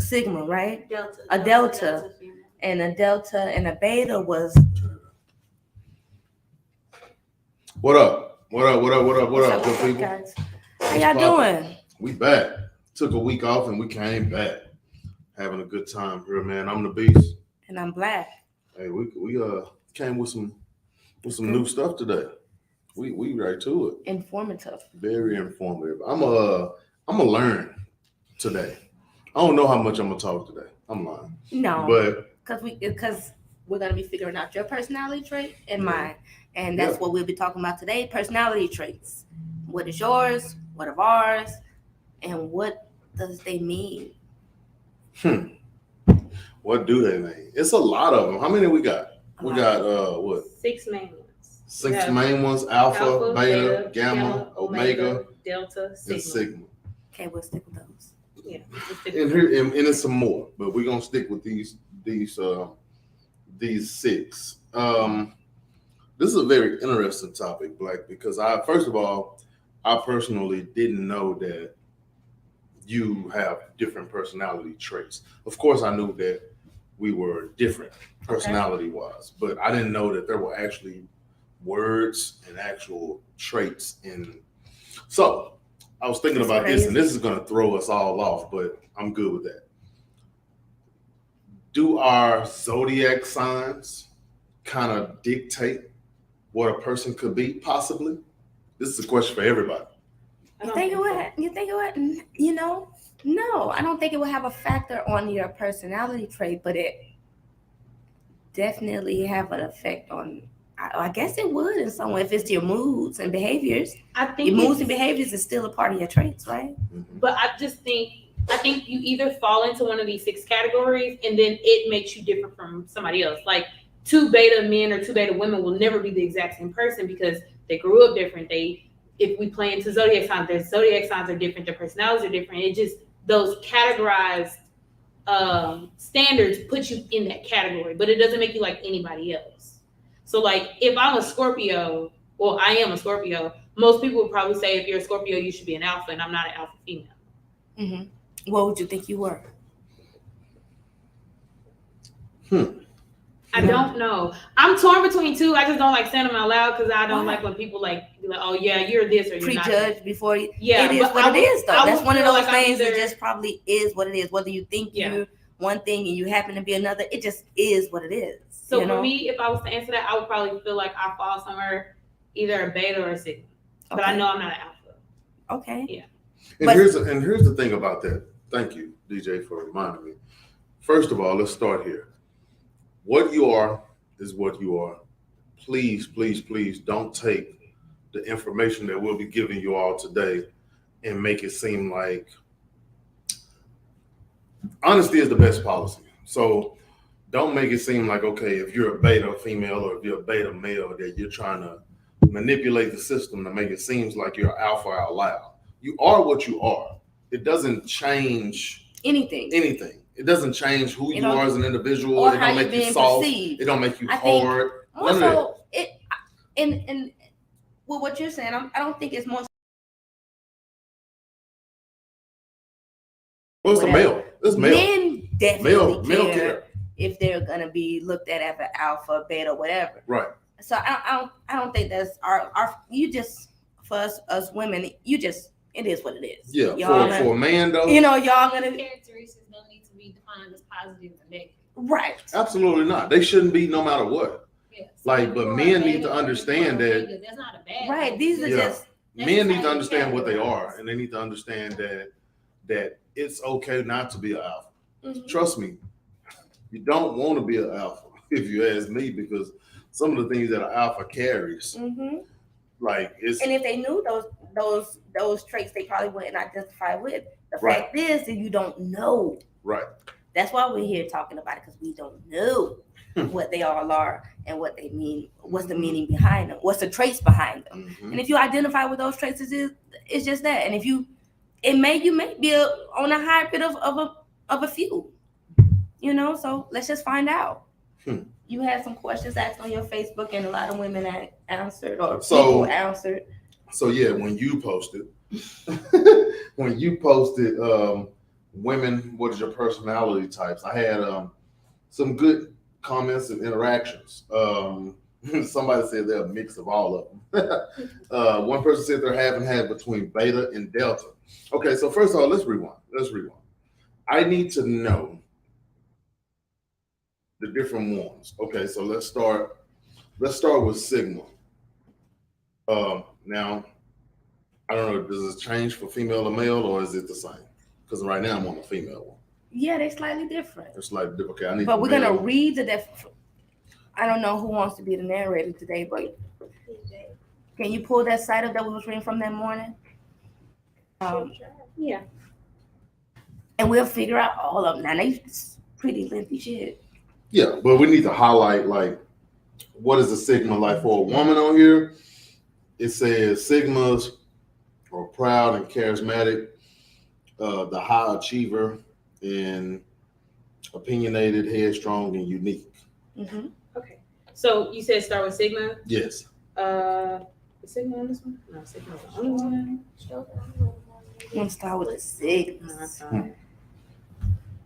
sigma, right? Delta. A delta. And a delta and a beta was. What up? What up? What up? What up? What up, good people? Guys? How y'all doing? We back. Took a week off and we came back. Having a good time here, man. I'm the Beast. And I'm Blaq. Hey, we came with some new stuff today. We right to it. Informative. Very informative. I'm gonna learn today. I don't know how much I'm gonna talk today. I'm lying. No, but because we're gonna be figuring out your personality trait and mine, and that's what we'll be talking about today. Personality traits. What is yours? What of ours? And what does they mean? What do they mean? It's a lot of them. How many we got? We got what? 6 main ones. 6 main ones: alpha, beta, gamma, omega, delta, and sigma. Okay, we'll stick with those. Yeah. And it's some more, but we're gonna stick with these 6. This is a very interesting topic, Blaq, because first of all, I personally didn't know that you have different personality traits. Of course, I knew that we were different personality-wise, but I didn't know that there were actually words and actual traits in. So I was thinking about this, and this is going to throw us all off, but I'm good with that. Do our zodiac signs kind of dictate what a person could be, possibly? This is a question for everybody. You think it would? You know, no, I don't think it would have a factor on your personality trait, but it definitely have an effect on. I guess it would in some way if it's your moods and behaviors. I think your moods and behaviors is still a part of your traits, right? Mm-hmm. But I think you either fall into one of these 6 categories and then it makes you different from somebody else. Like 2 beta men or 2 beta women will never be the exact same person because they grew up different. If we play into zodiac signs, their zodiac signs are different, their personalities are different. It just, those categorized standards put you in that category, but it doesn't make you like anybody else. So like if I'm a Scorpio, well, I am a Scorpio, most people would probably say if you're a Scorpio, you should be an alpha, and I'm not an alpha female. Mm-hmm. What would you think you were? I don't know. I'm torn between 2. I just don't like saying them out loud because I don't like when people be like, oh yeah, you're this or you're not. Prejudge before you. Yeah, it is what it is though. That's one of those things that just probably is what it is. Whether you think you're one thing and you happen to be another, it just is what it is. So for me, if I was to answer that, I would probably feel like I fall somewhere either a beta or a sigma. But I know I'm not an alpha. Okay. Yeah. And here's the thing about that. Thank you, DJ, for reminding me. First of all, let's start here. What you are is what you are. Please, please, please don't take the information that we'll be giving you all today and make it seem like honesty is the best policy. So don't make it seem like, okay, if you're a beta female or if you're a beta male, that you're trying to manipulate the system to make it seem like you're alpha out loud. You are what you are. It doesn't change anything. It doesn't change who you are as an individual. Or it how don't make you soft. Perceived. It don't make you hard. Also, and with what you're saying, I don't think it's more. Well, it's a male. It's male. Men definitely male care if they're gonna be looked at as an alpha, beta, whatever. Right. So I don't think that's our. You just for us women, you just. It is what it is. Yeah, for a man though. You know, y'all gonna characteristics don't need to be defined as positive or negative. Right. Absolutely not. They shouldn't be no matter what. Yes. Like, but men need to understand that. That's not a bad. Right. These are just. Men need to understand what they are, and they need to understand that it's okay not to be an alpha. Mm-hmm. Trust me, you don't want to be an alpha if you ask me, because some of the things that an alpha carries. Mm-hmm. Like it's, and if they knew those traits, they probably wouldn't identify with. The fact is that you don't know. Right. That's why we're here talking about it, because we don't know what they all are and what they mean. What's the meaning behind them? What's the traits behind them? Mm-hmm. And if you identify with those traits, it's just that. And if you may be on a high bit of a few, you know. So let's just find out. You had some questions asked on your Facebook, and a lot of women answered, or people answered. So yeah, when you posted, women, what is your personality types? I had some good comments and interactions. Somebody said they're a mix of all of them. One person said they're half and half between beta and delta. Okay, so first of all, let's rewind. I need to know the different ones. Okay, so let's start with sigma. Now, I don't know, does it change for female or male, or is it the same? Because right now I'm on the female one. Yeah, they're slightly different. It's like, okay, I need. But we're gonna read the I don't know who wants to be the narrator today, but can you pull that site up that we was reading from that morning? Yeah. And we'll figure out all of them. Now they pretty lengthy shit. Yeah, but we need to highlight like what is the sigma like for a woman on here. It says sigmas are proud and charismatic, the high achiever, and opinionated, headstrong, and unique. Mm-hmm. Okay. So you said start with sigma. Yes. Is sigma on this one? No, sigma's the only one. I'm gonna start with the sigma.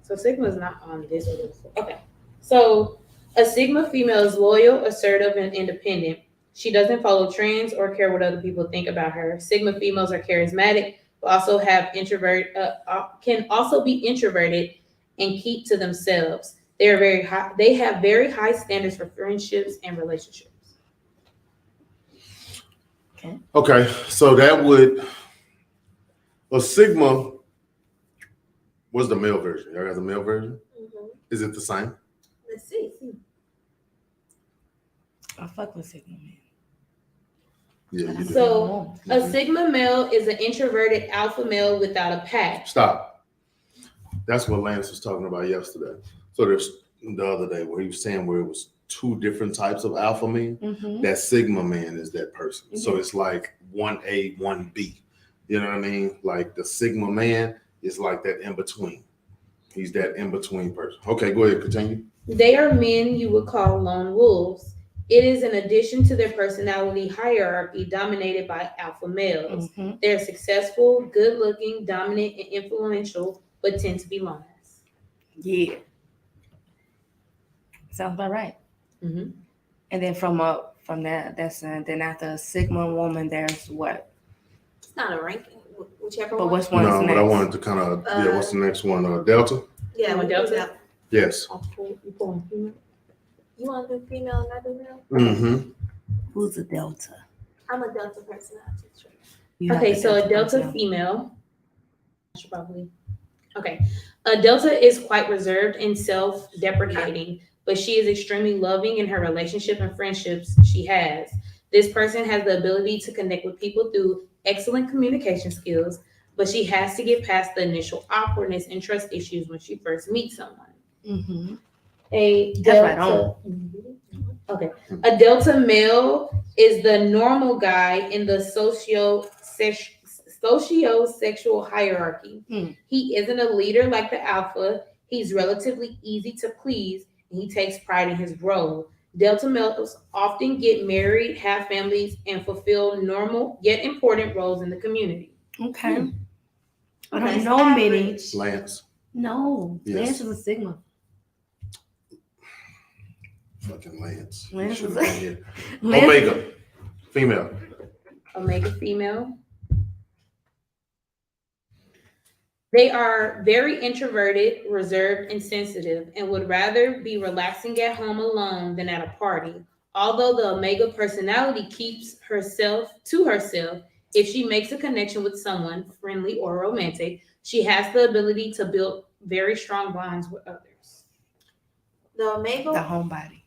So sigma is not on this one. Okay. So a sigma female is loyal, assertive, and independent. She doesn't follow trends or care what other people think about her. Sigma females are charismatic, but also have can also be introverted and keep to themselves. They are very high. They have very high standards for friendships and relationships. Okay, so that would a sigma. What's the male version? Y'all got the male version? Mm-hmm. Is it the same? Let's see. I fuck with sigma man. Yeah, you do. So a sigma male is an introverted alpha male without a pack. Stop. That's what Lance was talking about yesterday. So there's the other day where he was saying where it was two different types of alpha men. Mm-hmm. That sigma man is that person. Mm-hmm. So it's like 1A, 1B. You know what I mean? Like the sigma man is like that in between. He's that in between person. Okay, go ahead, continue. They are men you would call lone wolves. It is in addition to their personality hierarchy dominated by alpha males. Mm-hmm. They're successful, good-looking, dominant, and influential, but tend to be loners. Yeah. Sounds about right. Mm-hmm. And then from that's then after a sigma woman, there's what? It's not a ranking, whichever But one. what's one? No, is but I next? wanted to kind of, what's the next one? Delta? Yeah, You want we Delta? do that. Yes. You want to do female and I do male? Mm-hmm. Who's a delta? I'm a Delta personality trait. You have Okay, the so a delta personality. female. I should probably. Okay. A delta is quite reserved and self-deprecating, but she is extremely loving in her relationship and friendships she has. This person has the ability to connect with people through excellent communication skills, but she has to get past the initial awkwardness and trust issues when she first meets someone. Mm-hmm. A That's right delta. Okay. A delta male is the normal guy in the socio-sexual hierarchy. Hmm. He isn't a leader like the alpha. He's relatively easy to please, and he takes pride in his role. Delta males often get married, have families, and fulfill normal yet important roles in the community. Okay. I Okay, don't know many. average. Lance. No. Yes. Lance is a sigma. Fucking Lance. He Lance should've is been here. Lance, Omega. Female. Omega female. They are very introverted, reserved, and sensitive, and would rather be relaxing at home alone than at a party. Although the Omega personality keeps herself to herself, if she makes a connection with someone, friendly or romantic, she has the ability to build very strong bonds with others. The Omega, the homebody.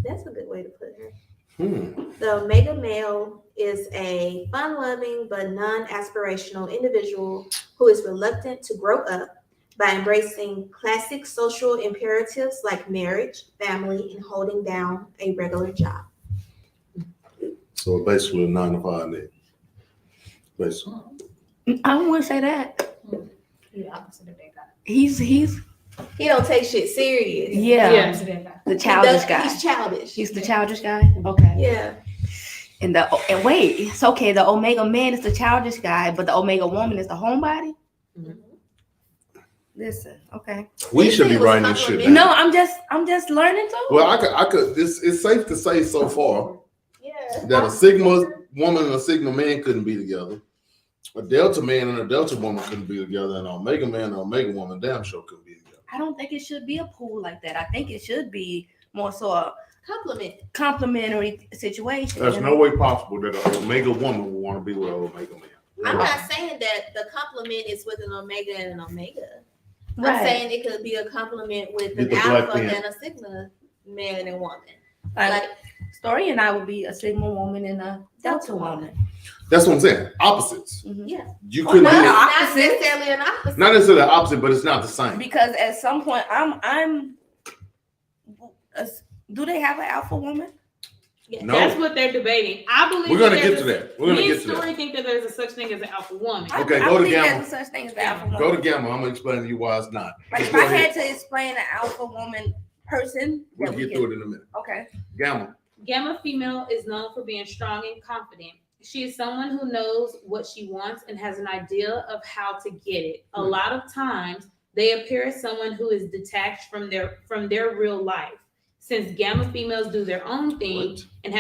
that's a good way to put her. Hmm. The Omega male is a fun-loving but non-aspirational individual who is reluctant to grow up by embracing classic social imperatives like marriage, family, and holding down a regular job. So basically a 9 to 5 nigga. Basically. I don't want to say that. You're the opposite of that guy. He's He don't take shit serious. yeah, Yeah. Opposite of that guy. the childish guy. He's childish. He's the childish guy. Okay. Yeah. And wait, it's okay. The Omega man is the childish guy, but the Omega woman is the homebody. Listen, okay. We They should say be it was writing this shit complimentary. down. No, I'm just learning too. Well, I could. It's safe to say so far Yeah. that a Sigma woman and a Sigma man couldn't be together. A Delta man and a Delta woman couldn't be together, and an Omega man and an Omega woman damn sure couldn't be together. I don't think it should be a pool like that. I think it should be more so a Compliment. complimentary situation. There's you no know? way possible that an Omega woman would want to be with an Omega man. I'm No. not saying that the compliment is with an Omega and an Omega. I'm Right. saying it could be a compliment with Get an the black alpha pen. and a Sigma man and woman. Like Story and I would be a Sigma woman and a Delta woman. That's what I'm saying. Opposites. Mhm. Yeah. You Well, couldn't not be Not opposite. necessarily an opposite. not necessarily opposite, but it's not the same. Because at some point, do they have an alpha woman? Yeah. No. That's what they're debating. I believe We're gonna that get there's to a- that. We're gonna me get and to that. Story think that there's a such thing as an alpha woman. Okay, I go to believe Gamma. there's a such thing as the alpha woman. Go to Gamma. I'm gonna explain to you why it's not. Like Just if go I ahead. had to explain an alpha woman person, We'll that we get can- through it in a minute. Okay. Gamma. Gamma female is known for being strong and confident. She is someone who knows what she wants and has an idea of how to get it. A lot of times, they appear as someone who is detached from their real life. Since Gamma females do their own thing What? and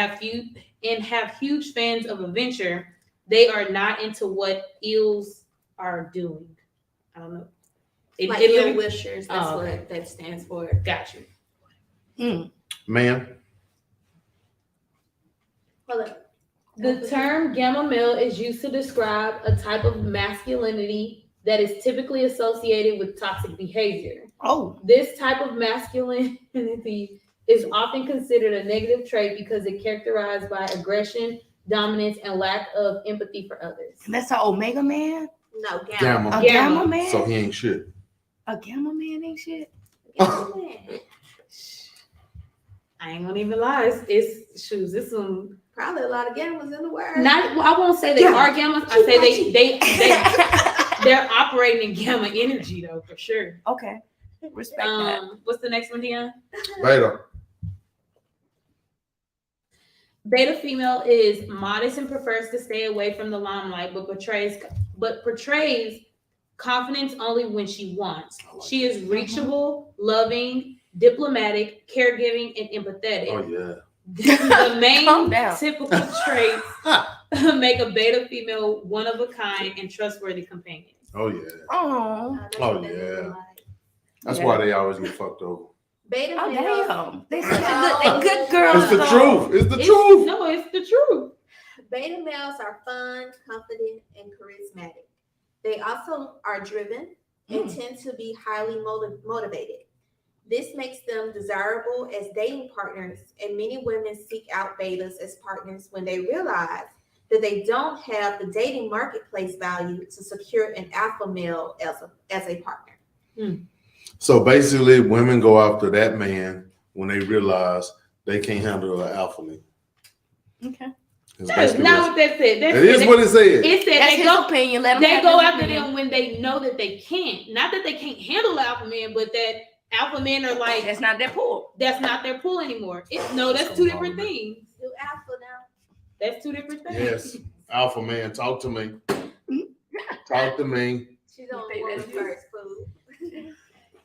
have huge fans of adventure, they are not into what eels are doing. I don't know. Like It ill literally- wishers. That's Oh, what okay. that stands for. Got you. Man. Hold up. The term gamma male is used to describe a type of masculinity that is typically associated with toxic behavior. Oh. This type of masculinity is often considered a negative trait because it's characterized by aggression, dominance, and lack of empathy for others. And that's an Omega man? No, Gamma. Gamma. A Gamma. Gamma man? So he ain't shit. A Gamma man ain't shit? Gamma man. I ain't gonna even lie. It's shoes. It's some Probably a lot of Gammas in the world. not. I won't say they Yeah. are gammas. I say they're operating in gamma energy though for sure. Okay. Respect that. What's the next one, Dion? Beta. Beta female is modest and prefers to stay away from the limelight, but portrays confidence only when she wants. I like She is reachable, loving, diplomatic, caregiving, and empathetic. Oh yeah. The main Calm down. typical traits make a beta female one of a kind and trustworthy companion. Oh yeah. Oh. That's Oh, what they yeah. look like. That's Yeah. why they always get fucked over. Beta Oh, males. damn. They such a good girls. It's the though. truth. It's the truth. No, it's the truth. Beta males are fun, confident, and charismatic. They also are driven and tend to be highly motivated. This makes them desirable as dating partners, and many women seek out betas as partners when they realize that they don't have the dating marketplace value to secure an alpha male as a partner. So basically, women go after that man when they realize they can't handle an alpha man. Okay. It's That's basically not what what that said. it is. What it said. It said That's they his go. opinion. Let him They have go his after opinion. them when they know that they can't. Not that they can't handle alpha men, but that alpha men are like That's not their pool. that's not their pool anymore. That's two different things. Do alpha now? That's two different things. Yes, alpha man, talk to me. Talk to me. She's on think woman that's first, food.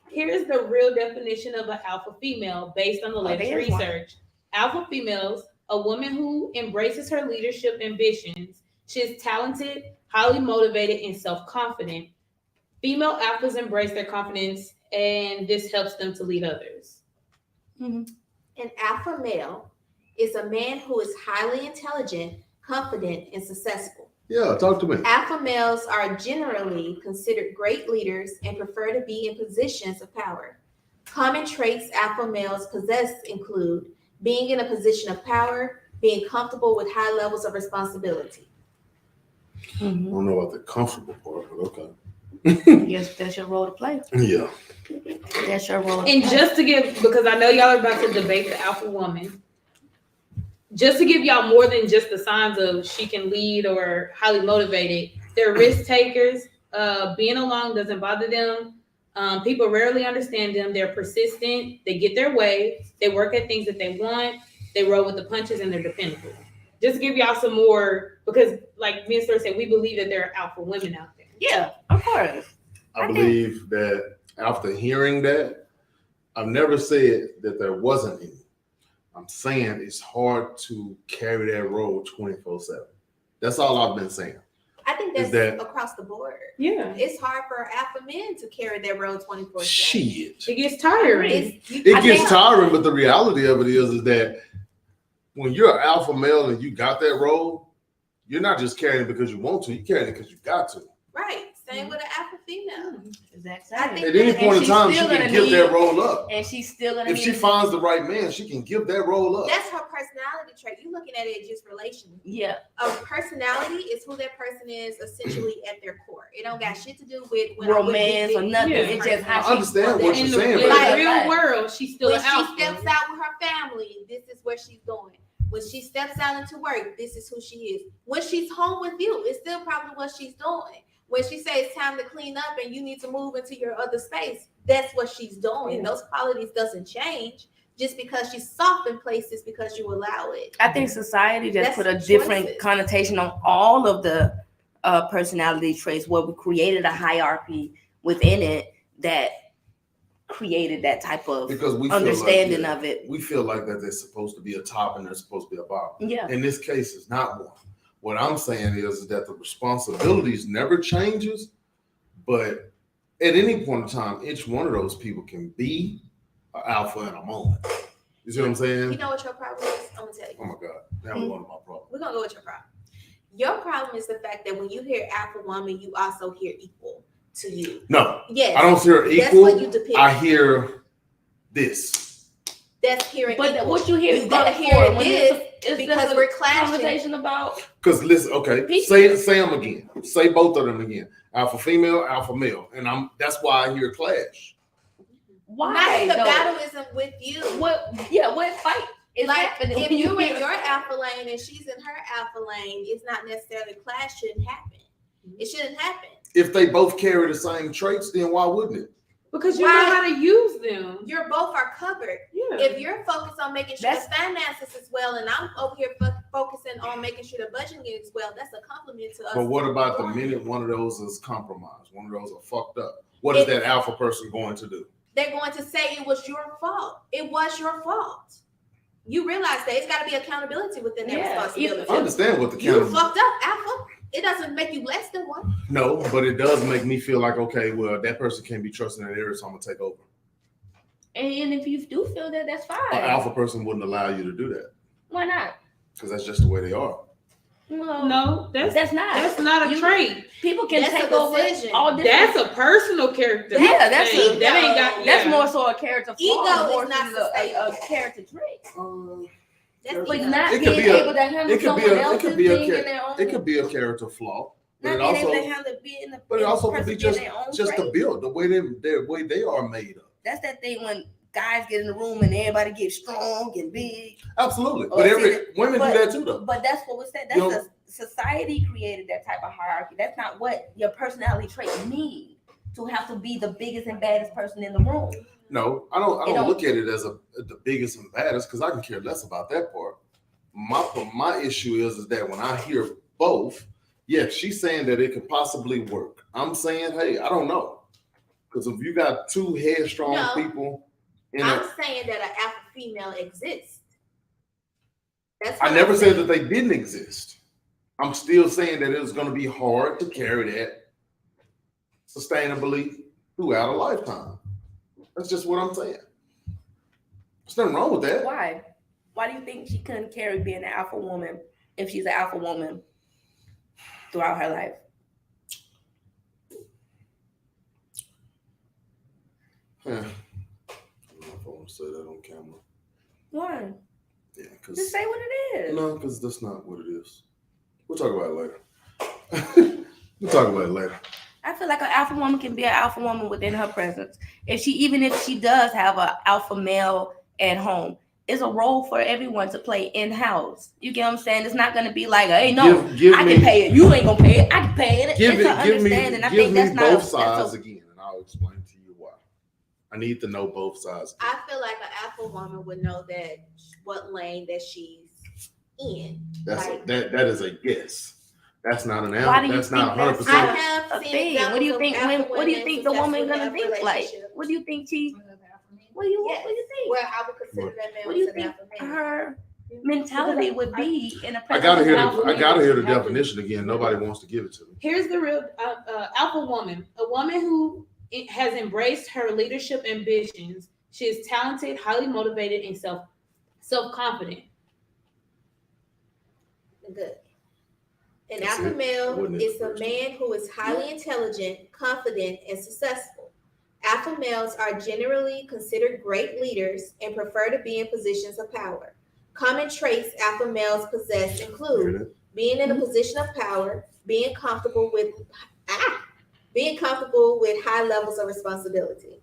Here is the real definition of an alpha female based on the latest there's one. research. Alpha females, a woman who embraces her leadership ambitions. She is talented, highly motivated, and self-confident. Female alphas embrace their confidence, and this helps them to lead others. An alpha male is a man who is highly intelligent, confident, and successful. Yeah, talk to me. Alpha males are generally considered great leaders and prefer to be in positions of power. Common traits alpha males possess include being in a position of power, being comfortable with high levels of responsibility. I don't know about the comfortable part, but okay. Yes, that's your role to play. Yeah. That's your role. To And play. just to give, because I know y'all are about to debate the alpha woman, just to give y'all more than just the signs of she can lead or highly motivated, they're risk takers. Being alone doesn't bother them. People rarely understand them. They're persistent. They get their way. They work at things that they want. They roll with the punches, and they're dependable. Just to give y'all some more, because like me and Sir said, we believe that there are alpha women out there. Yeah, of course. I believe that after hearing that, I've never said that there wasn't any. I'm saying it's hard to carry that role 24/7. That's all I've been saying. I think Is that's that- across the board. Yeah. It's hard for alpha men to carry their role 24/7. Shit. It gets tiring. It gets tiring, but the reality of it is that when you're an alpha male and you got that role, you're not just carrying it because you want to, you're carrying it because you got to. Right. Same with an alpha female. Exactly. I think At any point in she's time, she still can gonna give need- that role up. And she's still gonna If she finds the right man, she can give that role up. That's her personality trait. You're looking at it just relationally. Yeah. A personality is who that person is essentially at their core. It don't got shit to do with Romance or nothing. Yeah. It's just how I she understand what in you're the, saying, in but the real world, she's still when an she alpha. steps out with her family, this is where she's going. When she steps out into work, this is who she is. When she's home with you, it's still probably what she's doing. When she says it's time to clean up and you need to move into your other space, that's what she's doing. Yeah. Those qualities doesn't change just because she's soft in places because you allow it. I think society just That's put a different choices. connotation on all of the personality traits, where we created a hierarchy within it that created that type of because we feel understanding like, of it. we feel like that there's supposed to be a top and there's supposed to be a bottom. Yeah. In this case, it's not one. What I'm saying is that the responsibilities never changes, but at any point in time, each one of those people can be an alpha in a moment. You see what I'm You saying? know what your problem is? I'm gonna tell you. Oh my God, now I'm going to my problem. We're gonna go with your problem. Your problem is the fact that when you hear alpha woman, you also hear equal to you. No, Yes. I don't hear That's equal. what you depict. I hear this. That's hearing But equal. what you hear You gotta hear this because we're clashing. conversation about Because listen, okay, People. say them again. Say both of them again. Alpha female, alpha male, and that's why I hear clash. why Not if the though? battle isn't with you. What fight is Like happening if when you're in hear- your alpha lane and she's in her alpha lane, it's not necessarily clash. Shouldn't happen. It shouldn't happen. If they both carry the same traits, then why wouldn't it? Because you Why? know how to use them. You're both are covered. Yeah. If you're focused on making sure That's- the finances is well, and I'm over here focusing on making sure the budgeting is well, that's a compliment to us. But what about the minute one of those is compromised? One of those are fucked up. What is that alpha person going to do? They're going to say it was your fault. It was your fault. You realize that it's got to be accountability within that Yeah, responsibility. I understand what the You count. fucked up, alpha. It doesn't make you less than one. No, but it does make me feel like, okay, well, that person can't be trusted in that area, so I'm gonna take over. and if you do feel that, that's fine. An alpha person wouldn't allow you to do that Why not? because that's just the way they are. No, that's not a You- trait. People can That's a take over decision. all different. That's a personal character. Yeah, that's thing. a- that ain't got. That's yeah. more so a character Ego flaw, is more not so a sustainable. character trait. That's But But ego. not It could being be a- able to handle it could be someone a- it else's could be a thing char- in their own. It could be a character flaw, but not it being able also, to handle being the. but it also could person be being just their own the trait. build, the way they are made up. That's that thing when guys get in the room and everybody gets strong and big. Absolutely, Oh, but see, women but- do that too, though. But that's what we said. That's You know- the society created that type of hierarchy. That's not what your personality trait means. To have to be the biggest and baddest person in the room. No, I don't. I It don't don't- look at it as the biggest and baddest because I can care less about that part. My issue is that when I hear both, yeah, she's saying that it could possibly work. I'm saying, hey, I don't know, because if you got two headstrong No. people, in I'm a, saying that an alpha female exists. That's I what never I'm said saying. that they didn't exist. I'm still saying that it's going to be hard to carry that sustainably throughout a lifetime. That's just what I'm saying. There's nothing wrong with that. Why? Why do you think she couldn't carry being an alpha woman if she's an alpha woman throughout her life? Yeah. I don't know if I want to say that on camera. Why? Yeah, because Just say what it is. no, because that's not what it is. We'll talk about it later. We'll talk about it later. I feel like an alpha woman can be an alpha woman within her presence. If she does have an alpha male at home, it's a role for everyone to play in house. You get what I'm saying? It's not gonna be like, hey, no, Give I me, can pay it. You ain't gonna pay it. I can pay it. give It's an it, give me, understanding. I give think me that's not both that's sides again, and I'll explain to you why. I need to know both sides. I feel like an alpha woman would know that what lane that she's in. That's like- that is a guess. That's not an Why do you That's not think that's 100%. I have a seen thing? What do you think? examples of What do you alpha think the woman women gonna think like? relationships. What do you think she? What do you think? Well, I would consider that man What do you was an think alpha man. her mentality would be in a I gotta hear Alpha the I gotta hear the women. definition again. Nobody wants to give it to me. Here's the real alpha woman, a woman who has embraced her leadership ambitions. She is talented, highly motivated, and self-confident. Good. An That's alpha it. male Wouldn't it is a first? man who is highly intelligent, confident, and successful. Alpha males are generally considered great leaders and prefer to be in positions of power. Common traits alpha males possess include being in a position of power, being comfortable with high levels of responsibility.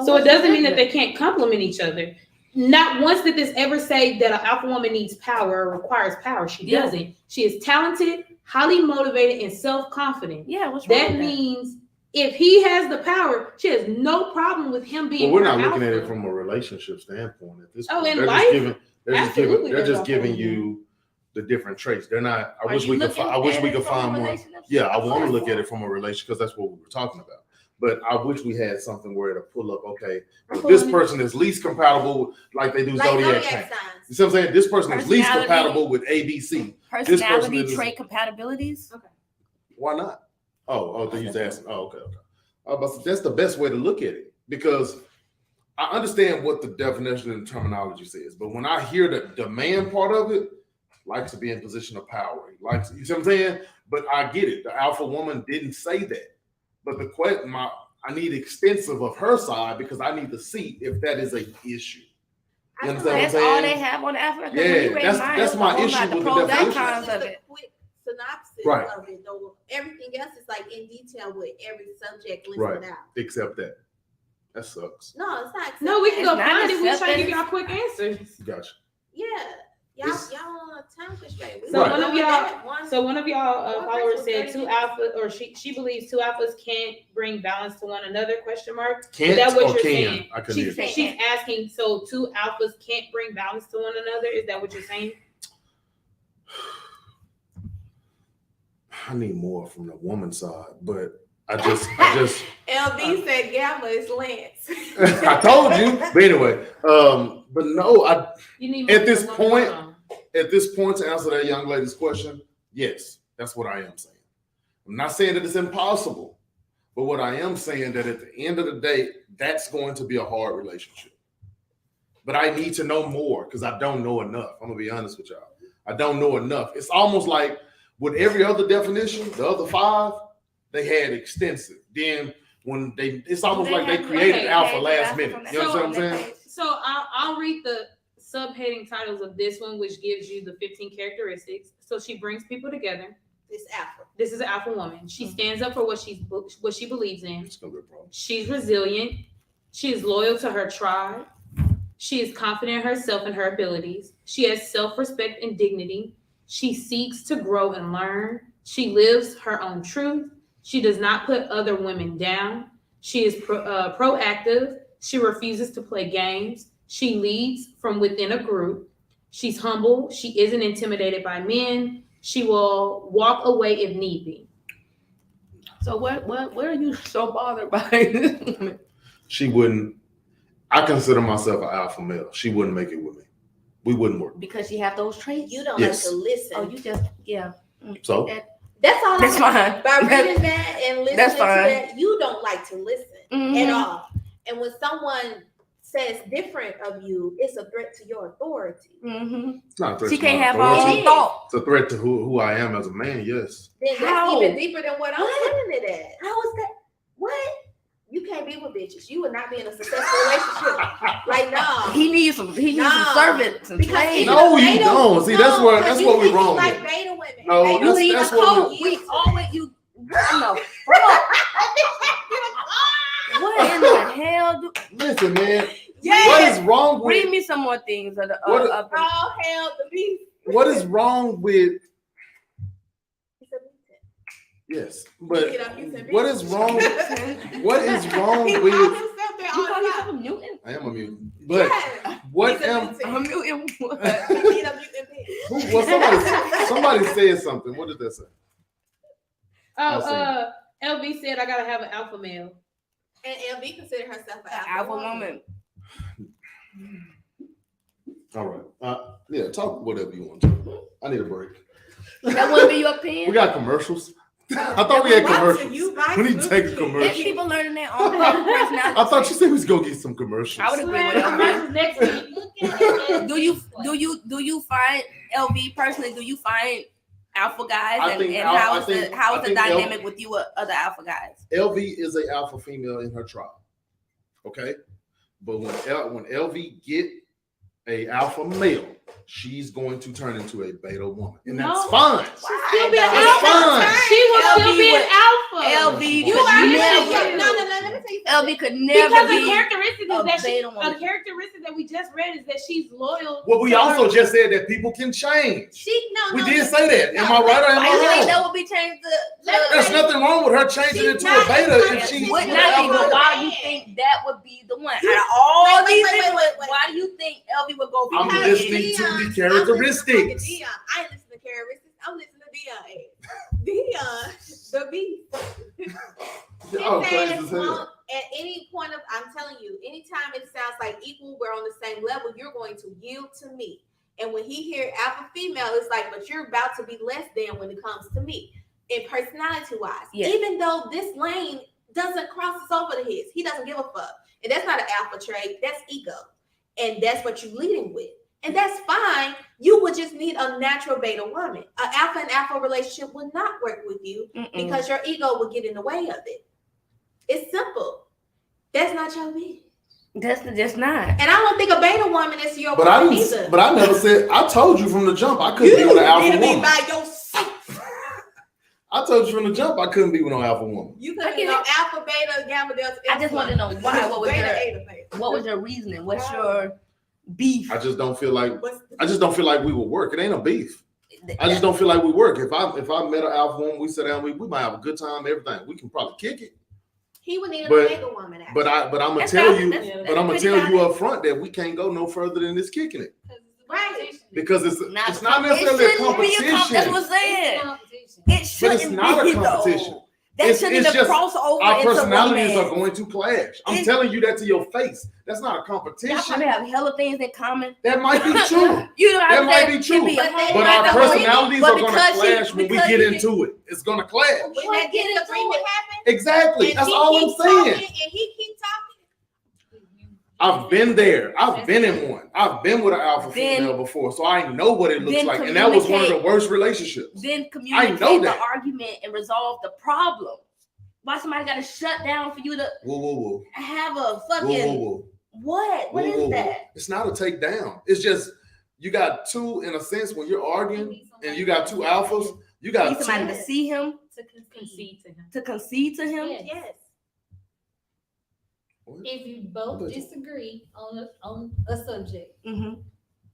So it doesn't mean that they can't complement each other. Not once did this ever say that an alpha woman needs power or requires power. She doesn't. She is talented, highly motivated, and self-confident. Yeah, what's wrong That with means if he has the power, she has no problem with him being. Well, we're not her looking at alpha. it from a relationship standpoint at this Oh, point. in They're life? just giving Absolutely, they're there's just a giving whole- you the different traits. They're not. I Are wish you we could. looking I wish at we it could from a find more. relationship Yeah, I want to standpoint? look at it from a relationship because that's what we were talking about. But I wish we had something where to pull up. Okay, well, this person is least compatible, like they do Like zodiac zodiac signs. signs. You see what I'm saying? This person is least Personality. compatible with ABC. Personality is- trait compatibilities. Why not? Oh, they use asking. Oh, okay. But that's the best way to look at it because I understand what the definition and terminology says, but when I hear the demand part of it, likes to be in position of power. He likes, you see what I'm saying? But I get it. The alpha woman didn't say that. But the question, I need extensive of her side because I need to see if that is an issue. You understand what I'm That's all they saying? have on Africa. Yeah, that's my it was a whole issue lot, the with the pros and definition. cons of Just it. a quick synopsis Right. of it, though. Everything else is like in detail with every subject listed Right. out. Except that. That sucks. No, it's not. No, we can It's go not find it. We're trying to accepted. give y'all quick answers. Gotcha. Yeah, y'all It's- on a time constraint. We So Right. one of doing y'all- that one- So one of y'all One followers person, said 30 two minutes. alpha, or she believes two alphas can't bring balance to one another? Question mark. Can't Is that what or you're can? saying? I couldn't hear. She's asking. So two alphas can't bring balance to one another. Is that what you're saying? I need more from the woman side, but I just LB said Gamma is Lance. I told you. But anyway, but no, You need At more this than one point- woman. at this point to answer that young lady's question, yes, that's what I am saying. I'm not saying that it's impossible, but what I am saying that at the end of the day, that's going to be a hard relationship. But I need to know more because I don't know enough. I'm gonna be honest with y'all. I don't know enough. It's almost like with every other definition, the other 5, they had extensive. Then when it's almost like they created okay, alpha okay, last alpha minute. from that. You understand what I'm saying? So I'll read the subheading titles of this one, which gives you the 15 characteristics. So she brings people together. It's Alpha. This is an alpha woman. She stands up for what she believes in. It's gonna be a problem. She's resilient. She is loyal to her tribe. She is confident in herself and her abilities. She has self-respect and dignity. She seeks to grow and learn. She lives her own truth. She does not put other women down. She is proactive. She refuses to play games. She leads from within a group. She's humble. She isn't intimidated by men. She will walk away if need be. So what are you so bothered by? She wouldn't. I consider myself an alpha male. She wouldn't make it with me. We wouldn't work. Because you have those traits. You don't Yes. like to listen. Oh, you just So That's all. That's fine. By reading that and listening That's to fine. that, you don't like to listen Mhm. at all. And when someone says different of you, it's a threat to your authority. Mhm. it's not a threat She to can't my have her authority. own thought. It's a threat to who I am as a man. Yes. Then that's How? even deeper than what I'm putting it at. How is that? What? You can't be with bitches. You would not be in a successful relationship. Like, no. He needs some Nah. servants and Because slaves. even No, the you beta- don't. See, that's where- because that's you what we think wrong like with. beta women. No, Beta that's- women that's are what cold. We You always you. No. What in the hell? Listen, man. Yes. What is wrong Read with me some more things. Of the, What- of the, All hail the beast. what is wrong with It's a mutant. yes, but Get up, you said what bitch. is wrong? What is wrong He with? calls himself that you all call the yourself time. a mutant? I am a mutant, but Yes. what He's a am? mutant. A mutant what? He's a mutant bitch. Somebody said something. What did that say? Oh, LB said I gotta have an alpha male. And LB considered herself an Alpha woman. All right. Yeah, talk whatever you want to. I need a break. That wouldn't be your opinion. We got commercials. I thought we had commercials. We need to take a Let commercial. people learning their own personality. I thought you said we was gonna get some commercials. I would agree with Commercials next week. Do you find LV personally? Do you find alpha guys I and, think and Al- how I is think- the how I is the think dynamic with you other alpha guys? LV is an alpha female in her tribe. Okay, but when LV get a alpha male, she's going to turn into a beta woman, and that's No. fine. She'll be an It's alpha. fine. She will still LB be an would- alpha. LV You could are never. No, let me tell you something. LV could never Because be the characteristic a is that beta a woman. characteristic that we just read is that she's loyal. Well, we to also her. just said that people can change. We No, did say that. Am I right or am Why you think I that wrong? would be changed There's nothing wrong with her changing She's into a not beta in if she's would with not be, an but alpha. why do you think that would be the one? Out of all Wait, these wait, people, wait. why do you think LV would go for I'm Dion? listening to the characteristics. Dion. I ain't listening to characteristics. I'm listening to Dion. Dion, the beast. Oh, His crazy ass as hell. won't, at any point of, I'm telling you, anytime it sounds like equal, we're on the same level, you're going to yield to me. And when he hear alpha female, it's like, but you're about to be less than when it comes to me, in personality wise. Yeah. Even though this lane doesn't cross us over to his, he doesn't give a fuck, and that's not an alpha trait. That's ego, and that's what you're leading with, and that's fine. You would just need a natural beta woman. An alpha and alpha relationship would not work with you because your ego would get in the way of it. It's simple. That's not your bitch. That's just not. And I don't think a beta woman is your But I woman didn't. either. But I never said. I told you from the jump I couldn't be with an alpha need to be woman. by yourself. I told you from the jump I couldn't be with no alpha woman. You I couldn't get be no it. alpha, beta, gamma, delta. I just want to know why. What was beta, your eta, beta. what was your reasoning? What's your beef? I just don't feel like. What's the- I just don't feel like we would work. It ain't a beef. I just don't feel like we work. If I met an alpha woman, we sit down, we might have a good time, everything. We can probably kick it. He would need a But- mega woman. But I'm gonna That's tell valid. you. That's- But I'm gonna that's tell pretty you valid. up front that we can't go no further than this kicking it Right. because it's Not not necessarily a it shouldn't be competition. That's what I'm saying. It shouldn't it's not be a competition. though. That It's- shouldn't it's even just cross over Our into personalities romance. are going to clash. I'm It's- telling you that to your face. That's not a Y'all competition. probably have hella things in common. That might be true. You know, That might be true. But our personalities are going to clash when we get into it. It's going to clash. When that get into disagreement it. happens, Exactly. and That's he all I'm keeps talking, saying. and he keeps talking. I've been there. I've been in one. I've been with an alpha Then- female before, so I know what it looks then like. And that was one of the communicate. worst relationships. Then I communicate know the that. argument and resolve the problem. Why somebody got to shut down for you to Whoa, whoa, whoa. have a Whoa, fucking whoa, whoa. what? What Whoa, is whoa, whoa. that? It's not a takedown. It's just you got two, in a sense, when you're arguing and you got two alphas, you Need got somebody two. to see him, To concede. Concede to him. to concede to him. Yes. Yes. If you both disagree on a subject, Mm-hmm.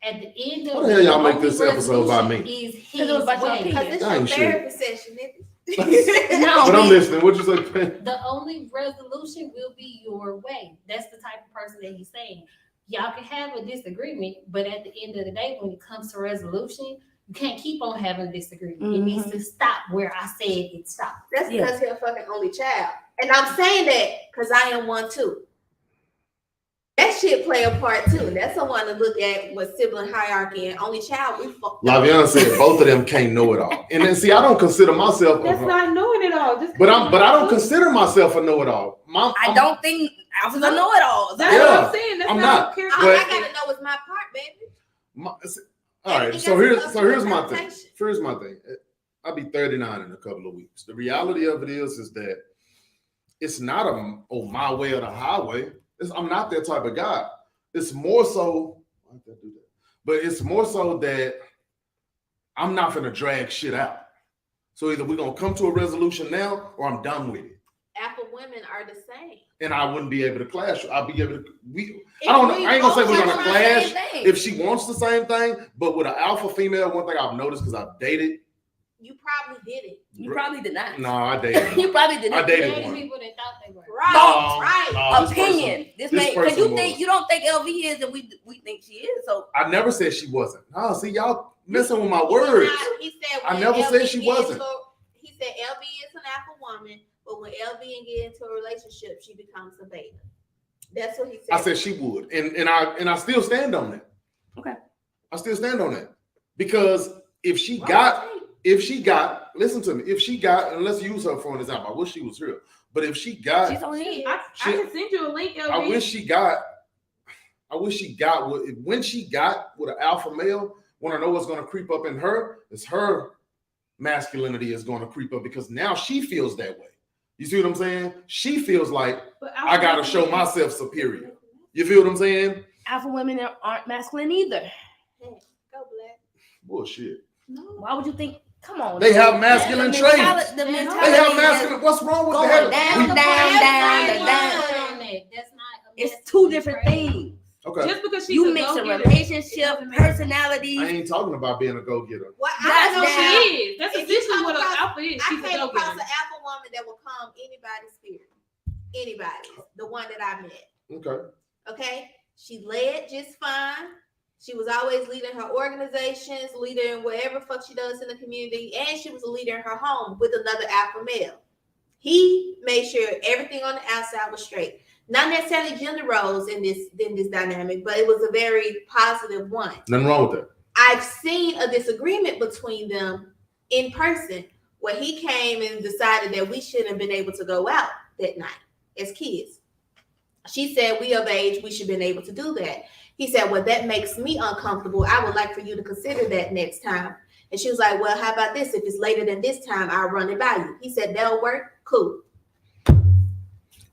at the end Why of the hell y'all make only this episode about me? resolution Is Because it was his about your way. opinion. Because it's That your ain't shit. therapy session, nigga. No, But I'm we- listening. What'd you say? The only resolution will be your way. That's the type of person that he's saying. Y'all can have a disagreement, but at the end of the day, when it comes to resolution, you can't keep on having a disagreement. It needs to stop where I said it stopped. That's Yeah. because he's a fucking only child. And I'm saying that because I am one too. That shit play a part too. That's the one to look at with sibling hierarchy and only child. We fucked up. Laviana said both of them can't know it all. And then see, I don't consider myself That's not knowing it all. Just but I don't consider myself a know-it-all. I don't think alphas are know-it-alls. That's Yeah, what I'm saying. That's I'm not not. a character. All I But- gotta know is my part, baby. All right, Everything so else here's is my up to thing. interpretation. Here's my thing. I'll be 39 in a couple of weeks. The reality of it is that it's not my way or the highway. I'm not that type of guy. It's more so, why did I do that? But it's more so that I'm not gonna drag shit out. So either we're gonna come to a resolution now or I'm done with it. Alpha women are the same. And I wouldn't be able to clash. I'll be able to If I don't know. we I ain't gonna say both we're want gonna the clash same thing, if she wants the same thing, but with an alpha female, one thing I've noticed because I've dated. you probably did it. You probably did not. No, I dated. You probably did I not. dated Many one. people that thought they were. Right, No, right. no, Opinion. This this because you person think was. you don't think LV is, and we think she is. So I never said she wasn't. No, see y'all messing with my He's words. not- He said I when never said she LB wasn't. He said LB is an alpha woman, but when LB get into a relationship, she becomes a beta. That's what he said. I said she would, and I still stand on that. Okay. I still stand on that because if she got, listen to me, if she got, and let's use her for an example. I wish she was here, but if she got, She's on here. I can send you a link, LB. I wish she got when she got with an alpha male. Want to know what's going to creep up in her? Is her masculinity is going to creep up because now she feels that way. You see what I'm saying? She feels like I got to show myself superior. You feel what I'm saying? Alpha women aren't masculine either. Go Black. Bullshit. No. Why would you think? Come on. They have masculine The traits. mentality- The They mentality They have is masculine. What's wrong with going that? down, We- down. That's not. It's two different things. Okay. Just because she's You a mix a go-getter, relationship, it doesn't make personality. I ain't talking about being a go-getter. Well, I know That's she is. That's If you essentially come what an across- alpha is. I She's a came across go-getter. an alpha woman that will calm anybody's spirit. Anybody. The one that I met. Okay. Okay? She led just fine. She was always leading her organizations, leading whatever fuck she does in the community, and she was a leader in her home with another alpha male. He made sure everything on the outside was straight. Not necessarily gender roles in this dynamic, but it was a very positive one. Nothing wrong with that. I've seen a disagreement between them in person where he came and decided that we shouldn't have been able to go out that night as kids. She said, we of age, we should have been able to do that. He said, well, that makes me uncomfortable. I would like for you to consider that next time. And she was like, well, how about this? If it's later than this time, I'll run it by you. He said, that'll work. Cool.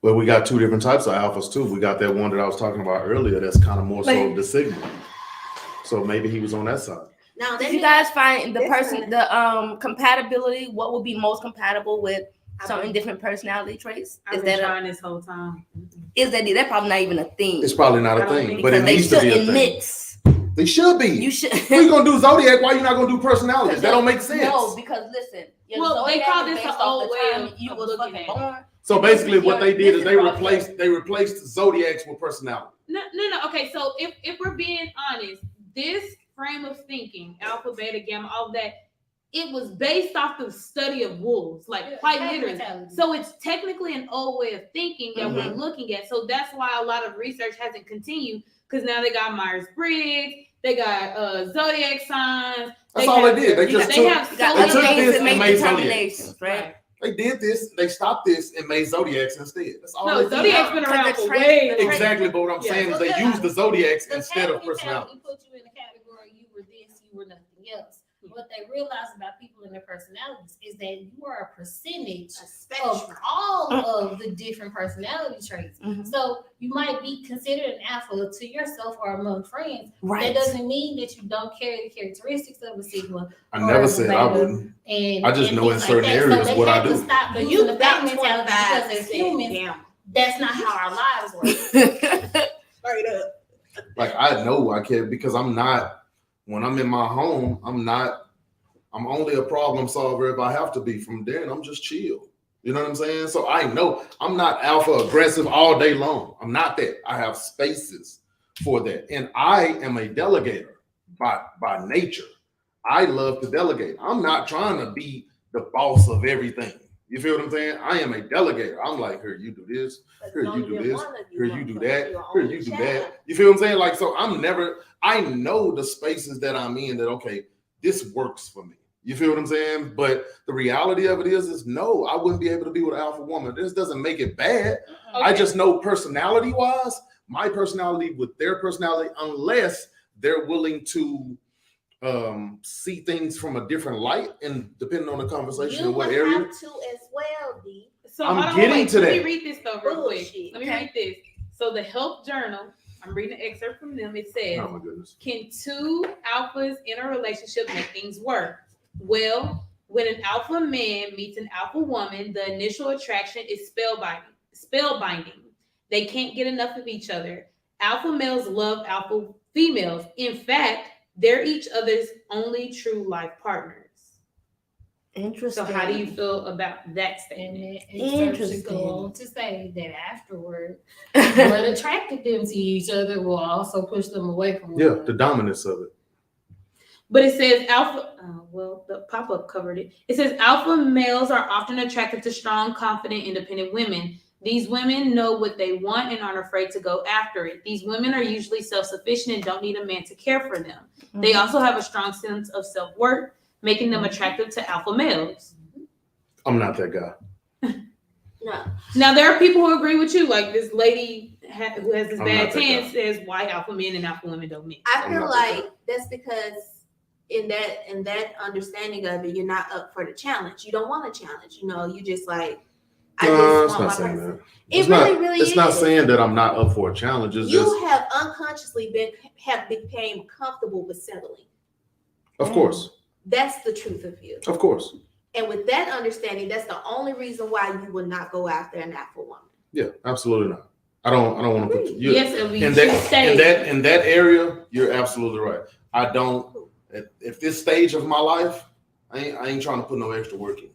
Well, we got two different types of alphas too. We got that one that I was talking about earlier that's kind of more so the signal. So maybe he was on that side. Now, Did you guys find the person, the compatibility? What would be most compatible with certain different personality traits? I've Is been that trying this whole time. that probably not even a thing? It's probably not I a don't thing, think but it Because they needs to be a shouldn't thing. mix. They should be. You should. We're gonna do zodiac. Why you not gonna do personalities? That don't make sense. No, because listen. your Well, they zodiac call is this based an off old the way time of you was looking fucking at it. born. So basically, what they did is they This is replaced zodiacs with personality. No. Okay, so if we're being honest, this frame of thinking, alpha, beta, gamma, all that, it was based off the study of wolves, like quite literally. So it's technically an old way of thinking that we're looking at. So that's why a lot of research hasn't continued, because now they got Myers-Briggs, they got zodiac signs. That's all they did. They just took this and made determinations, zodiacs. right? They did this. They stopped this and made zodiacs instead. That's all. No, they zodiac's did. been around for Because way the Exactly, but what I'm saying is they used the zodiacs instead of personality. We put you in a category, you were this, you were nothing else. What they realize about people and their personalities is that you are a percentage of all of the different personality traits. So you might be considered an alpha to yourself or among friends. Right. That doesn't mean that you don't carry the characteristics of a sigma. I never said I wouldn't. And I just know in things certain that. areas they what I have to do. Stop But using you the got fake mentality because as humans, that's not how our lives work. Straight up. Like I know I can because I'm not. When I'm in my home, I'm only a problem solver if I have to be. From there, and I'm just chill. You know what I'm saying? So I know I'm not alpha aggressive all day long. I'm not that. I have spaces for that. And I am a delegator by nature. I love to delegate. I'm not trying to be the boss of everything. You feel what I'm saying? I am a delegator. I'm like, here, you do this. Here, you do this. Here, you do that. Here, you do that. You feel what I'm saying? like, so I know the spaces that I'm in that, okay, this works for me. You feel what I'm saying? But the reality of it is no, I wouldn't be able to be with an alpha woman. This doesn't make it bad. Okay. I just know personality-wise, my personality with their personality, unless they're willing to see things from a different light, and depending on the conversation in what area. You have to as well, D. So I'm hold on, getting wait, to let me that. read this though real quick. Bullshit. Let me read this. So the Health Journal, I'm reading an excerpt from them. It says, Oh my goodness. can two alphas in a relationship make things work? Well, when an alpha man meets an alpha woman, the initial attraction is spellbinding. They can't get enough of each other. Alpha males love alpha females. In fact, they're each other's only true life partners. Interesting. So how do you feel about that statement? And it starts to go on to say that afterward, what attracted them to each other will also push them away from one Yeah, another. the dominance of it. But it says alpha. Well, the pop-up covered it. It says alpha males are often attracted to strong, confident, independent women. These women know what they want and aren't afraid to go after it. These women are usually self-sufficient and don't need a man to care for them. Mm-hmm. They also have a strong sense of self-worth, making them attractive to alpha males. I'm not that guy. No. Now, there are people who agree with you, like this lady who has this I'm bad not that tan guy. says why alpha men and alpha women don't mix. I I'm feel not that like that's because in that understanding of it, you're not up for the challenge. You don't want a challenge. You know, you just like I No, just it's want not my saying person. that. It It's really, not, really it's is. not saying that I'm not up for a challenge. It's You just, have unconsciously became comfortable with settling. of course, That's the truth of you. of course. And with that understanding, that's the only reason why you would not go after an alpha woman. Yeah, absolutely not. I don't want to put you Yes, LB, in that area. You're absolutely right. I don't. At this stage of my life, I ain't trying to put no extra work in.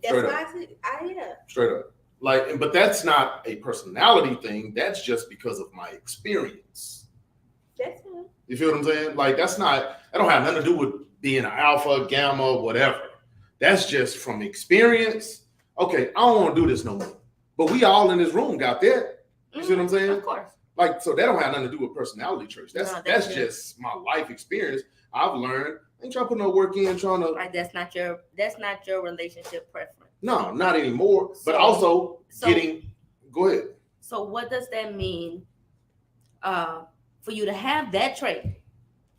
That's Straight why yeah. Straight up. Like, but that's not a personality thing. That's just because of my experience. That's fine. You feel what I'm saying? Like, that don't have nothing to do with being an alpha, gamma, whatever. That's just from experience. Okay, I don't want to do this no more. But we all in this room got that. You see what I'm saying? Of course. Like, so that don't have nothing to do with personality traits. That's just my life experience. I've learned. I ain't trying to put no work in, trying to. Right, that's not your relationship preference. No, not anymore. But So- also so- getting. Go ahead. So what does that mean for you to have that trait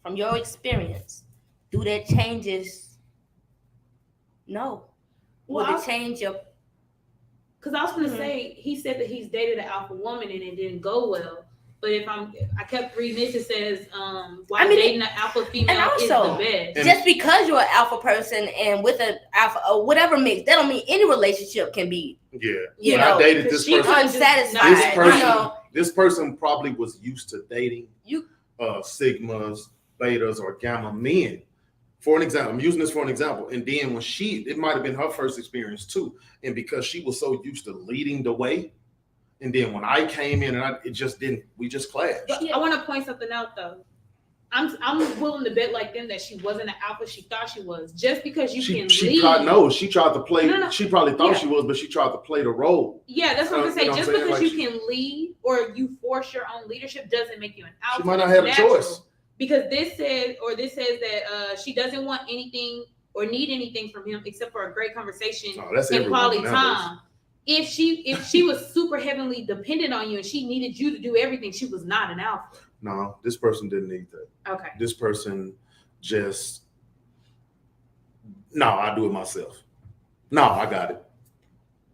from your experience? Do that changes? No. Well, Would it change your? Because I was going to Mhm. say, he said that he's dated an alpha woman and it didn't go well. But I kept reading this, it says, why dating an alpha female is also- the best. And- Just because you're an alpha person and with an alpha or whatever mix, that don't mean any relationship can be Yeah. You When know, I dated this she- person, unsatisfied. this person, You know, this person probably was used to dating You- sigmas, betas, or gamma men. For an example, I'm using this for an example. And then when it might have been her first experience too. And because she was so used to leading the way, and then when I came in and we just clashed. But I want to point something out though. I'm willing to bet like them that she wasn't an alpha she thought she was. Just because you can She lead. tried to play. No. She probably thought Yeah. she was, but she tried to play the role. Yeah, that's what I'm gonna say. You know what Just I'm saying? because Like, you can lead or you force your own leadership doesn't make you an alpha. She might not It's have a natural. choice. Because this says that she doesn't want anything or need anything from him except for a great conversation Oh, that's and everyone quality nowadays. time. If she was super heavily dependent on you and she needed you to do everything, she was not an alpha. No, this person didn't need that. Okay. This person just, no, I do it myself. No, I got it.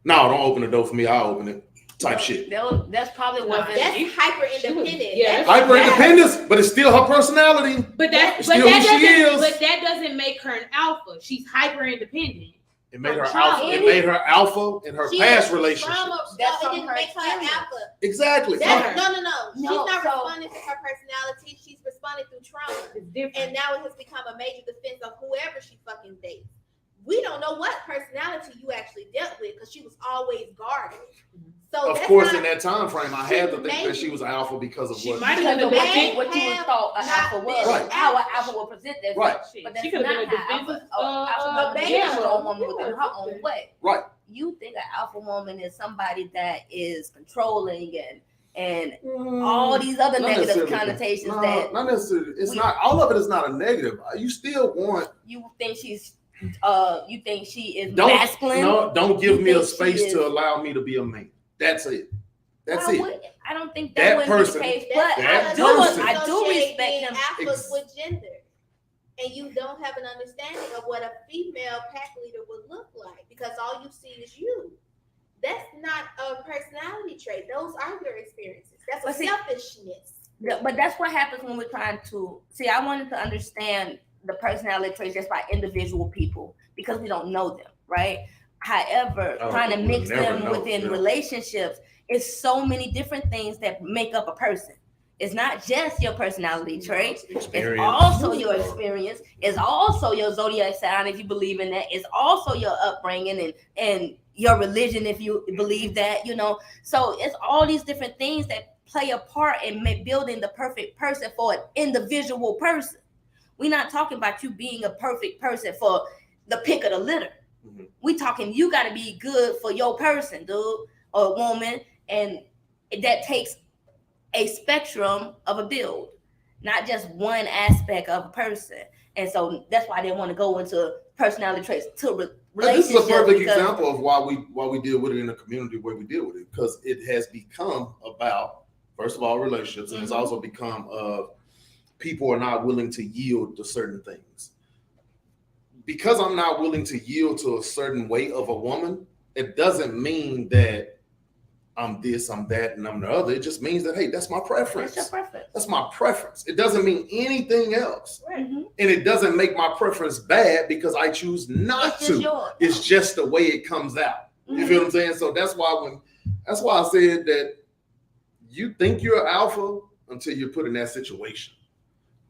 No, don't open the door for me. I'll open it. Type shit. That's probably what. That's hyper independent. Yeah. Hyper independence, but it's still her personality. But that Still who she is. doesn't make her an alpha. She's hyper independent. It made her Trauma. alpha. It made her alpha in her She past has relationships. trauma. That's It from didn't her make her an experience. alpha. Exactly. No. No, She's not so- responding to her personality. She's responding through trauma. It's different. And now it has become a major defense of whoever she fucking dates. We don't know what personality you actually dealt with because she was always guarded. So Of that's course, not, in that time frame, I had to think that she was an alpha because of She what. might Because have of been what you have thought an not alpha was, Right. how an alpha will present that. Right. But that's She could have not been a how defensive, alpha woman beta. is a woman within her own way. Right. You think an alpha woman is somebody that is controlling and all these other Not negative necessarily. connotations No, that not necessarily. It's we- not. All of it is not a negative. You still want. you think she's she is Don't masculine. Don't give You me a think she space is- to allow me to be a man. That's it. That's Why it. would- I don't think That that would person- be the case, That's but that I person- do respect being him. alphas with gender. And you don't have an understanding of what a female pack leader would look like because all you see is you. That's not a personality trait. Those are your experiences. That's a But see- selfishness. Yeah, but that's what happens when we're trying to see. I wanted to understand the personality traits just by individual people because we don't know them, right? However, Oh, trying to we'll mix never them know, within yeah. relationships is so many different things that make up a person. It's not just your personality trait. It's Experience. also your experience. It's also your zodiac sign, if you believe in that. It's also your upbringing and your religion, if you believe that, So it's all these different things that play a part in building the perfect person for an individual person. We're not talking about you being a perfect person for the pick of the litter. Mhm. We talking you got to be good for your person, dude, or woman, and that takes a spectrum of a build, not just one aspect of a person. And so that's why they want to go into personality traits to This is a perfect because example of why we deal with it in the community where we deal with it, because it has become about, first of all, relationships, and it's also become people are not willing to yield to certain things. Because I'm not willing to yield to a certain way of a woman, it doesn't mean that I'm this, I'm that, and I'm the other. It just means that, hey, that's my preference. that's your preference. That's my preference. It doesn't mean anything else. Mhm. And it doesn't make my preference bad because I choose not It's just to. yours. It's just the way it comes out. You feel what I'm saying? So that's why I said that you think you're an alpha until you're put in that situation.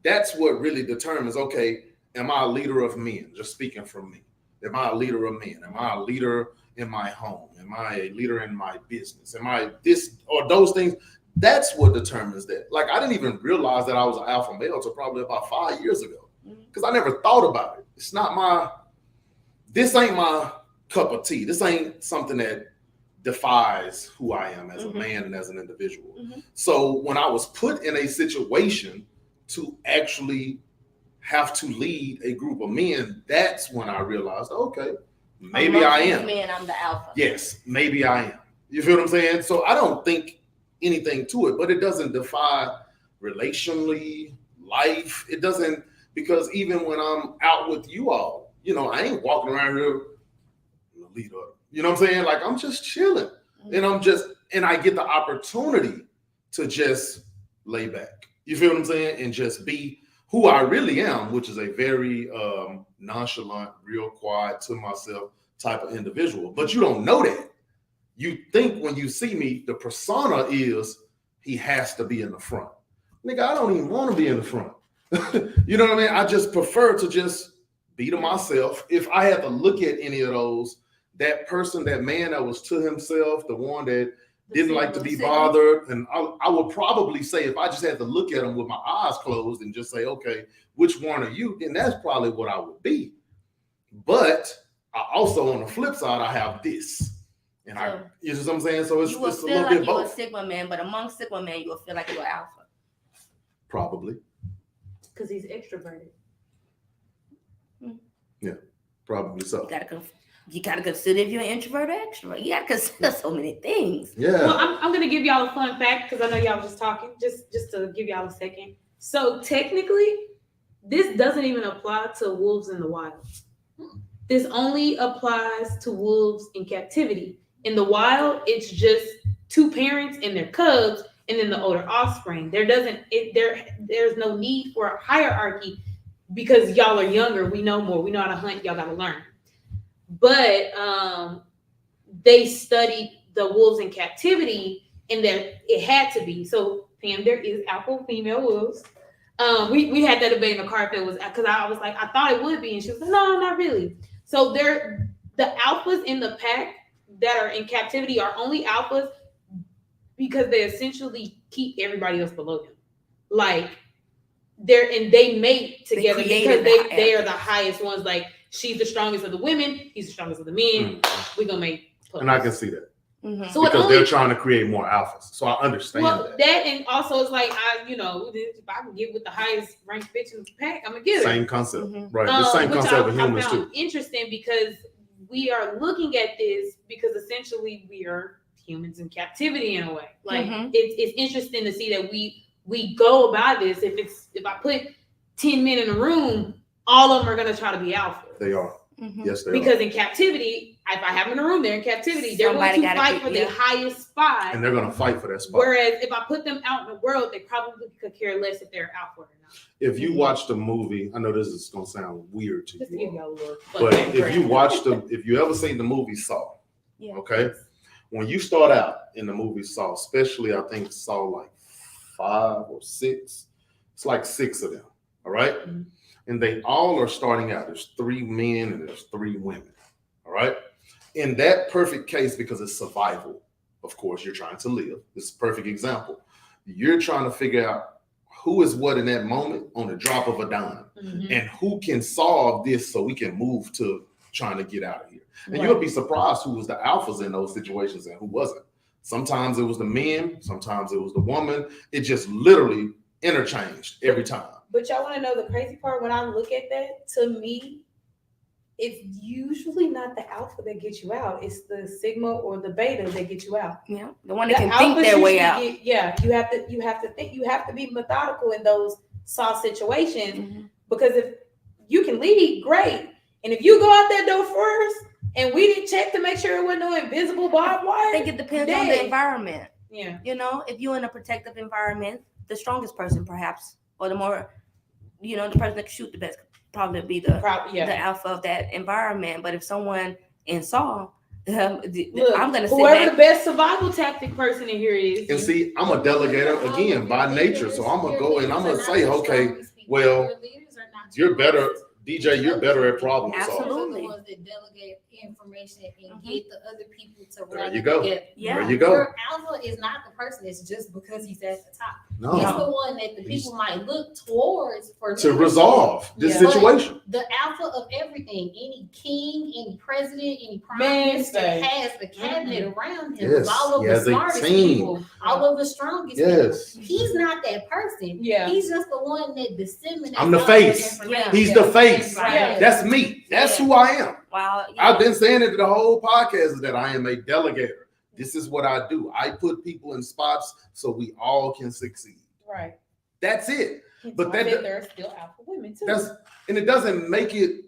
That's what really determines, okay, am I a leader of men? Just speaking from me. Am I a leader of men? Am I a leader in my home? Am I a leader in my business? Am I this or those things? That's what determines that. Like, I didn't even realize that I was an alpha male until probably about 5 years ago, because I never thought about it. This ain't my cup of tea. This ain't something that defies who I am as a man and as an individual. So when I was put in a situation to actually have to lead a group of men, that's when I realized, okay, maybe I am. Man, I'm the alpha. Yes, maybe I am. You feel what I'm saying? So I don't think anything to it, but it doesn't defy relationally, life. It doesn't, because even when I'm out with you all, I ain't walking around here lead up. You know what I'm saying? Like, I'm just chilling, and I get the opportunity to just lay back. You feel what I'm saying? And just be who I really am, which is a very nonchalant, real quiet, to myself type of individual. But you don't know that. You think when you see me, the persona is he has to be in the front. Nigga, I don't even want to be in the front. You know what I mean? I just prefer to just be to myself. If I had to look at any of those, that person, that man that was to himself, the one that didn't like to be bothered, and I would probably say, if I just had to look at him with my eyes closed and just say, okay, which one are you? Then that's probably what I would be. But I also, on the flip side, I have this. And you know what I'm saying? So it's you will a feel little like bit you're a both. Sigma man, but among Sigma men, you will feel like you're alpha. Probably. Because he's extroverted. Yeah, probably so. You gotta consider if you're an introvert or extrovert. You gotta consider so many things. Yeah. Well, I'm gonna give y'all a fun fact because I know y'all was just talking. Just to give y'all a second. So technically, this doesn't even apply to wolves in the wild. This only applies to wolves in captivity. In the wild, it's just two parents and their cubs, and then the older offspring. There's no need for a hierarchy because y'all are younger. We know more. We know how to hunt. Y'all got to learn. But they studied the wolves in captivity, and it had to be. So, Pam, there is alpha female wolves. We had that debate in the car if it was, because I was like, I thought it would be, and she was like, no, not really. So the alphas in the pack that are in captivity are only alphas because they essentially keep everybody else below them. Like they mate together because they are the highest ones. Like, she's the strongest of the women, he's the strongest of the men. We're gonna make puppets. And I can see that. Mm-hmm. So because they're trying to create more alphas. So I understand that. And also it's like, if I can get with the highest ranked bitch in the pack, I'm gonna get it. Same concept. Right. The same concept with humans I found too. Interesting because we are looking at this because essentially we are humans in captivity in a way. Like it's interesting to see that we go about this. If I put 10 men in a room, all of them are gonna try to be alpha. They are. Yes, they because are. in captivity, if I have them in a room, they're in captivity. They're going to fight for the highest spot. And they're going to fight for that spot. Whereas if I put them out in the world, they probably could care less if they're alpha or not. If you watch the movie, I know this is going to sound weird to Just you, to give y'all a little but if you ever seen the movie Saw, okay, when you start out in the movie Saw, especially I think Saw like 5 or 6, it's like 6 of them, all right? And they all are starting out. There's 3 men and there's 3 women. All right. In that perfect case, because it's survival, of course, you're trying to live. This is a perfect example. You're trying to figure out who is what in that moment on the drop of a dime. Mhm. and who can solve this so we can move to trying to get out of here. And Right. you'll be surprised who was the alphas in those situations and who wasn't. Sometimes it was the men, sometimes it was the woman. It just literally interchanged every time. But y'all want to know the crazy part? When I look at that, to me, it's usually not the alpha that gets you out. It's the sigma or the beta that get you out. Yeah, the one that The can think alphas their way usually out. you have to think. You have to be methodical in those soft situations Mhm. because if you can lead, great. And if you go out that door first and we didn't check to make sure it wasn't no invisible barbed I wire, think it depends on the Dang. environment. yeah, You know, if you're in a protective environment, the strongest person perhaps, or the more, the person that can shoot the best, could probably be the yeah. alpha of that environment. But if someone in Saul, Look, I'm gonna sit whoever back. the best survival tactic person in here is. And see, I'm a delegator again by nature. So I'm gonna go and I'm gonna say, okay, well, you're better, DJ, you're better at problem solving. Absolutely. The ones that delegate information and Mhm. get the other people to There rally you go. together. Yeah. There you go. Your alpha is not the person that's just because he's at the top. He's No, the one that the people might look towards for to leadership. resolve this Yeah. situation. The alpha of everything, any king, any president, any prime Man, minister say. has the cabinet around him. Yes, All of he the has a smartest team. people, all of the strongest Yes. people. He's not that person. Yeah. He's just the one that disseminates. I'm the all face. that information. He's the face. Right. That's me. That's who I am. Wow. I've been saying it the whole podcast is that I am a delegator. This is what I do. I put people in spots so we all can succeed. Right. That's it. But I that- said there are still alpha women too. And it doesn't make it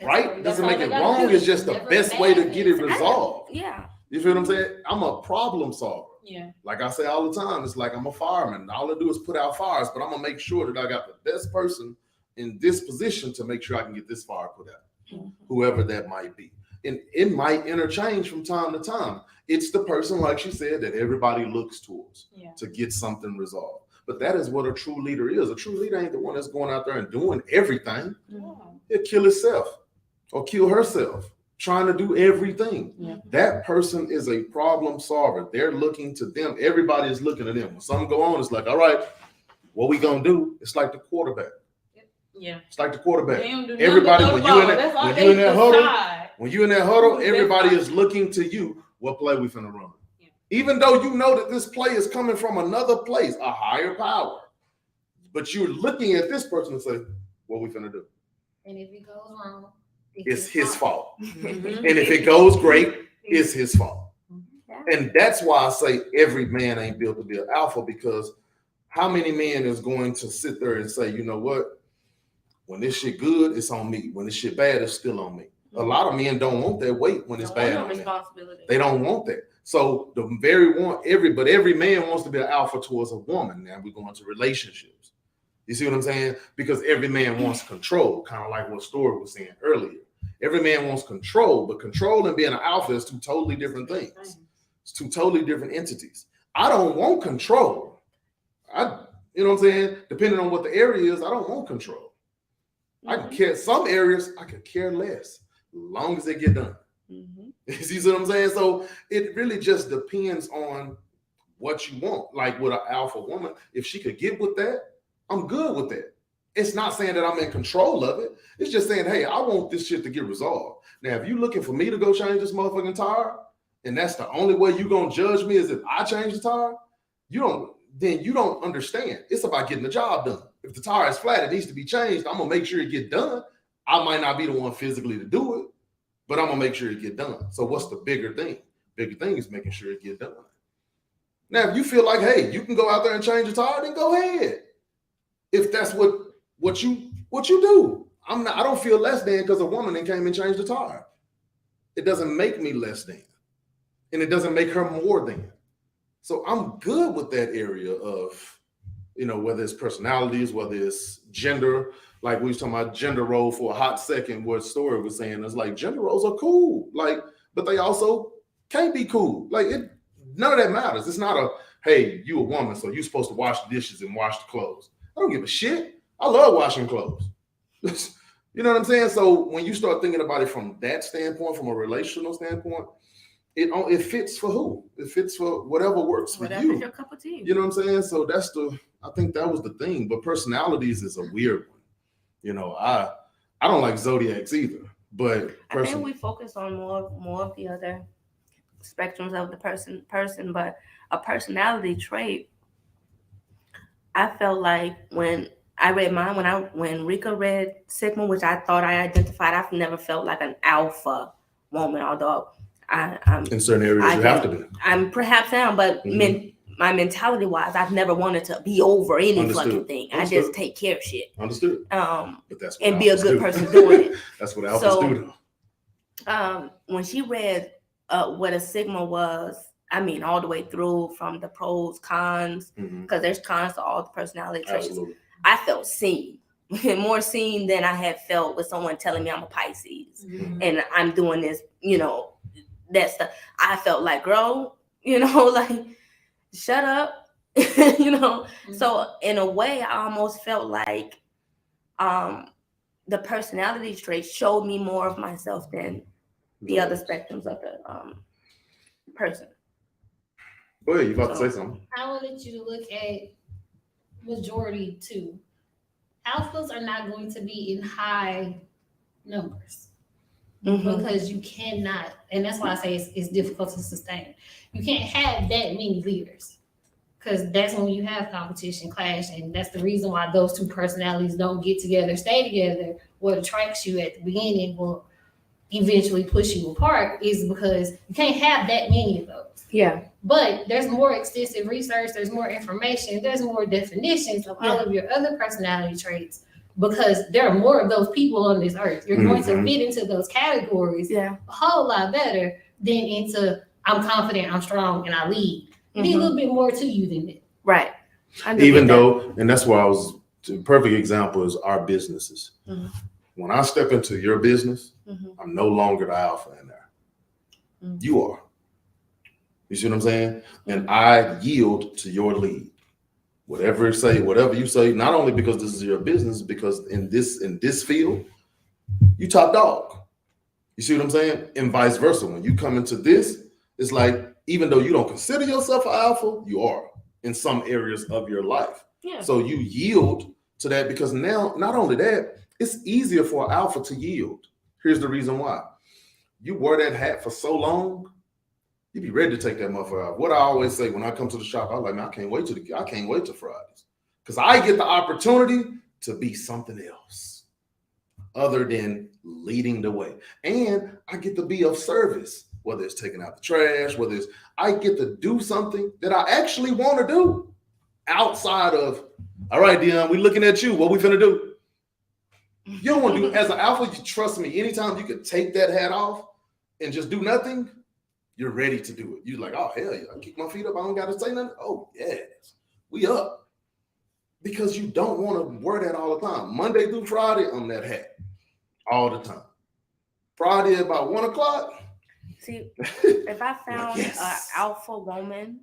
right. That's Doesn't all make they it gotta wrong. do. It's just the Never best way to bad get it things. resolved. Yeah. You feel what I'm saying? I'm a problem solver. Yeah. Like I say all the time, it's like I'm a fireman. All I do is put out fires, but I'm gonna make sure that I got the best person in this position to make sure I can get this fire put out, Mhm. whoever that might be. And it might interchange from time to time. It's the person, like she said, that everybody looks towards Yeah. to get something resolved. But that is what a true leader is. A true leader ain't the one that's going out there and doing everything. He'll kill himself or kill herself trying to do everything. Yeah. That person is a problem solver. They're looking to them. Everybody is looking at them. When something go on, it's like, all right, what we gonna do? It's like the quarterback. Yeah. It's like the quarterback. They don't do nothing Everybody, but when throw you the in ball. that- That's all when they you in that huddle, decide. When you're in that huddle, That's everybody fine. is looking to you. What play we finna run? Yeah. Even though you know that this play is coming from another place, a higher power, but you're looking at this person and say, "What we finna do?" And if it goes wrong, It's his fault. Mhm. And if it goes great, it's his fault. Yeah. And that's why I say every man ain't built to be an alpha, because how many men is going to sit there and say, you know what? When this shit good, it's on me. When this shit bad, it's still on me. A lot of men don't want that weight when it's Don't want bad no on them. responsibility. They don't want that. So every man wants to be an alpha towards a woman. Now we're going to relationships. You see what I'm saying? Because every man wants control, kind of like what Story was saying earlier. Every man wants control, but control and being an alpha is two totally different things. It's two totally different entities. I don't want control. You know what I'm saying? Depending on what the area is, I don't want control. I can care. Some areas I could care less, as long as they get done. Mhm. You see what I'm saying? So it really just depends on what you want. Like with an alpha woman, if she could get with that, I'm good with that. It's not saying that I'm in control of it. It's just saying, hey, I want this shit to get resolved. Now, if you're looking for me to go change this motherfucking tire, and that's the only way you're gonna judge me is if I change the tire, then you don't understand. It's about getting the job done. If the tire is flat, it needs to be changed. I'm gonna make sure it get done. I might not be the one physically to do it, but I'm gonna make sure it get done. So what's the bigger thing? Bigger thing is making sure it get done. Now, if you feel like, hey, you can go out there and change the tire, then go ahead. If that's what you do. I don't feel less than because a woman then came and changed the tire. It doesn't make me less than. And it doesn't make her more than. So I'm good with that area of, whether it's personalities, whether it's gender. Like we was talking about gender role for a hot second, what Story was saying is like gender roles are cool, but they also can't be cool. None of that matters. It's not hey, you a woman, so you're supposed to wash the dishes and wash the clothes. I don't give a shit. I love washing clothes. You know what I'm saying? So when you start thinking about it from that standpoint, from a relational standpoint, it fits for who? It fits for whatever works with Whatever's you. your cup of tea. You know what I'm saying? So I think that was the thing. But personalities is a weird one. You know, I don't like zodiacs either, but I think we focus on more of the other spectrums of the person, but a personality trait. I felt like when I read mine, when Rika read Sigma, which I thought I identified, I've never felt like an alpha woman, although I'm in certain areas you have to be. I'm perhaps am, but my mentality wise, I've never wanted to be over any fucking thing. I just take care of shit. Understood. But that's what and be a good person doing it. That's what alphas do. When she read what a Sigma was, I mean, all the way through from the pros, cons, because there's cons to all the personality traits. Absolutely. I felt seen, more seen than I had felt with someone telling me I'm a Pisces and I'm doing this, you know, that stuff. I felt like, girl, you know, like, shut up, you know. So in a way, I almost felt like the personality traits showed me more of myself than the other spectrums of the person. Go ahead, you about to say something? I will let you look at majority too. Alphas are not going to be in high numbers because you cannot, and that's why I say it's difficult to sustain. You can't have that many leaders because that's when you have competition, clash, and that's the reason why those two personalities don't get together, stay together. What attracts you at the beginning will eventually push you apart is because you can't have that many of those. Yeah. But there's more extensive research, there's more information, there's more definitions of all of your other personality traits because there are more of those people on this earth. You're going to fit into those categories a whole lot better than into I'm confident, I'm strong, and I lead. You need a little bit more to you than that. Right. Even though, and that's why the perfect example is our businesses. When I step into your business, I'm no longer the alpha in there. You are. You see what I'm saying? And I yield to your lead. Whatever you say, not only because this is your business, because in this field, you top dog. You see what I'm saying? And vice versa. When you come into this, it's like, even though you don't consider yourself an alpha, you are in some areas of your life. Yeah. So you yield to that because now, not only that, it's easier for an alpha to yield. Here's the reason why. You wear that hat for so long, you be ready to take that motherfucker out. What I always say when I come to the shop, I'm like, man, I can't wait till Fridays. Because I get the opportunity to be something else other than leading the way. And I get to be of service, whether it's taking out the trash, I get to do something that I actually want to do outside of, all right, Dion, we looking at you. What we finna do? You don't want to do, as an alpha, you trust me, anytime you could take that hat off and just do nothing, you're ready to do it. You're like, oh, hell yeah, I kick my feet up. I don't got to say nothing. Oh, yes, we up. Because you don't want to wear that all the time. Monday through Friday, I'm that hat all the time. Friday about 1 o'clock. See, if I found an alpha woman,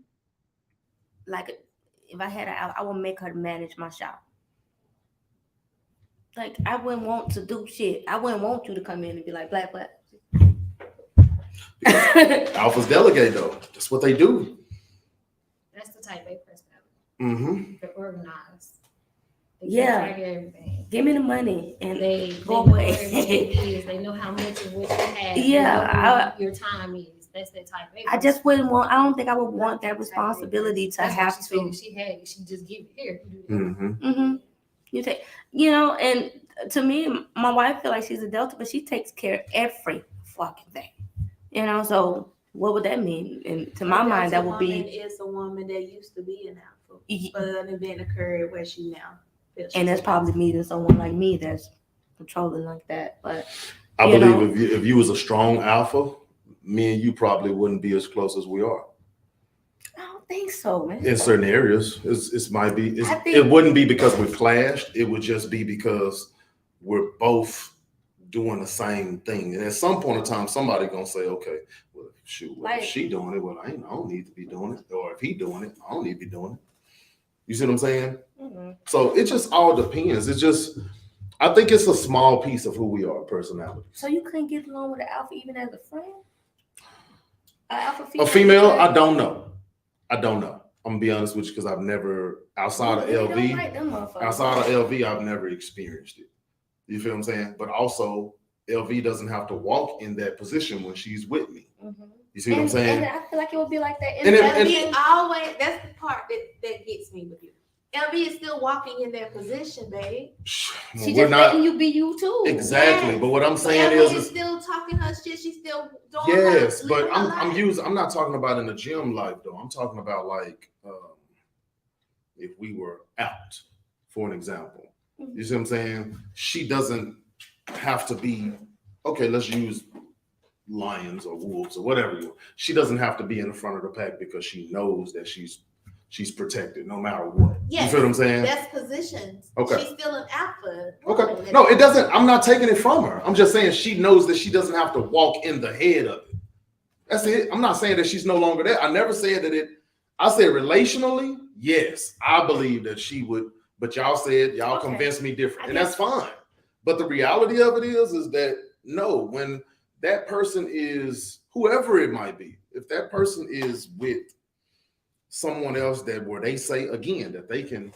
like if I had I would make her manage my shop. Like I wouldn't want to do shit. I wouldn't want you to come in and be like, Blaq. Alphas delegate though. That's what they do. That's the type A personality. They're organized. They track everything. Give me the money and they go know away. where everything is. They know how much of what you have. Yeah, your time is. That's that type A. I just wouldn't want. I don't think I would want that responsibility to have to. She had it. She just give it here. You take, and to me, my wife feel like she's a Delta, but she takes care of every fucking thing. So what would that mean? And to my mind, that would be is a woman that used to be an alpha, but an event occurred where she now. And that's probably meeting someone like me that's controlling like that. But I believe if you was a strong alpha, me and you probably wouldn't be as close as we are. I don't think so, man. In certain areas, it wouldn't be because we clashed. It would just be because we're both doing the same thing. And at some point in time, somebody gonna say, okay, well, shoot, if she doing it, well, I don't need to be doing it. Or if he doing it, I don't need to be doing it. You see what I'm saying? So it just all depends. I think it's a small piece of who we are, personality. So you couldn't get along with an alpha even as a friend? A female? I don't know. I'm gonna be honest with you because I've never, outside of LV, I've never experienced it. You feel what I'm saying? But also, LV doesn't have to walk in that position when she's with me. You see what I'm saying? And I feel like it would be like that. And LV always, that's the part that gets me with you. LV is still walking in that position, babe. She's just letting you be you too. Exactly. Yes. But what I'm saying LV is still talking her shit. She's still doing yes, her, but living her life. I'm not talking about in the gym life though. I'm talking about like if we were out, for an example. You see what I'm saying? She doesn't have to be, okay, let's use lions or wolves or whatever. She doesn't have to be in the front of the pack because she knows that she's protected no matter what. Yes, you feel what I'm saying? That's positions. Okay. She's still an alpha. Okay. No, it doesn't. I'm not taking it from her. I'm just saying she knows that she doesn't have to walk in the head of it. That's it. I'm not saying that she's no longer there. I never said that I said relationally, yes, I believe that she would, but y'all said, y'all convinced me different. And that's fine. But the reality of it is that no, when that person is whoever it might be, if that person is with someone else where they say again that they can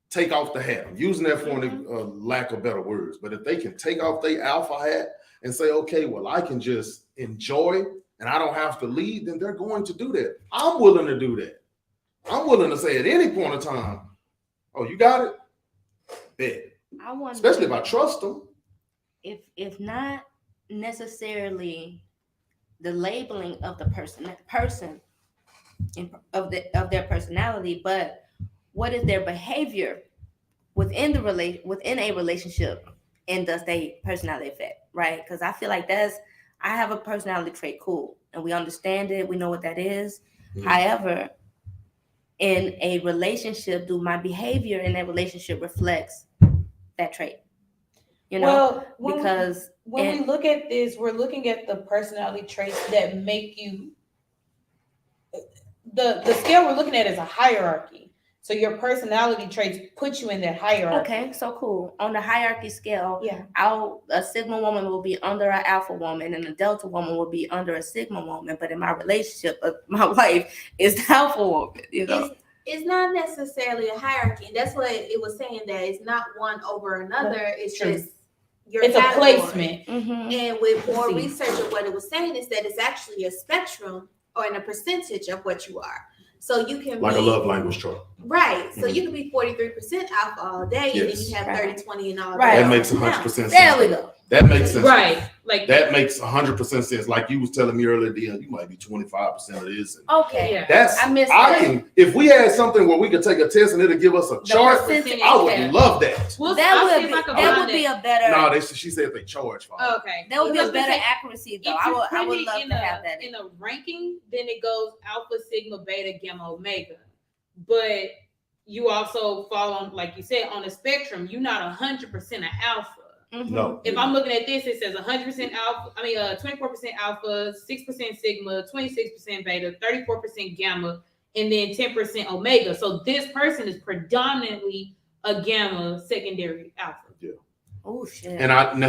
take off the hat. I'm using that for lack of better words, but if they can take off their alpha hat and say, okay, well, I can just enjoy and I don't have to lead, then they're going to do that. I'm willing to do that. I'm willing to say at any point in time, oh, you got it? Bet. I wonder, especially if I trust them. If not necessarily the labeling of the person of their personality, but what is their behavior within a relationship, and does their personality affect, right? Because I feel like I have a personality trait, cool, and we understand it, we know what that is. However, in a relationship, do my behavior in that relationship reflects that trait? You know, well, because when we look at this, we're looking at the personality traits that make you. The scale we're looking at is a hierarchy. So your personality traits put you in that hierarchy. Okay, so cool. On the hierarchy scale, Yeah. A Sigma woman will be under an Alpha woman, and a Delta woman will be under a Sigma woman. But in my relationship, my wife is the Alpha woman. You know, it's not necessarily a hierarchy. That's what it was saying. That it's not one over another. It's True. just your It's category. a placement. And with more research of what it was saying is that it's actually a spectrum or in a percentage of what you are. So you can like be a love language chart. Right. So you can be 43% alpha all day, and then Yes. you have 30-20 and all Right. That makes 100% sense. there we go. That makes sense. Right. Like That makes 100% sense. Like you was telling me earlier, Dion, you might be 25% of this. And Okay, Yeah. that's I missed that. if we had something where we could take a test and it'll give us a chart, percentage, I would yeah. love that. That would be a better. No, she said they charge for it. Okay. That would be a Because better if accuracy, though. you I would put it love in to have that. in a ranking, then it goes alpha, sigma, beta, gamma, omega. But you also fall on, like you said, on the spectrum. You're not 100% an alpha. No. If I'm looking at this, it says 100% alpha. 24% alpha, 6% sigma, 26% beta, 34% gamma, and then 10% omega. So this person is predominantly a gamma secondary alpha. Yeah. Oh shit.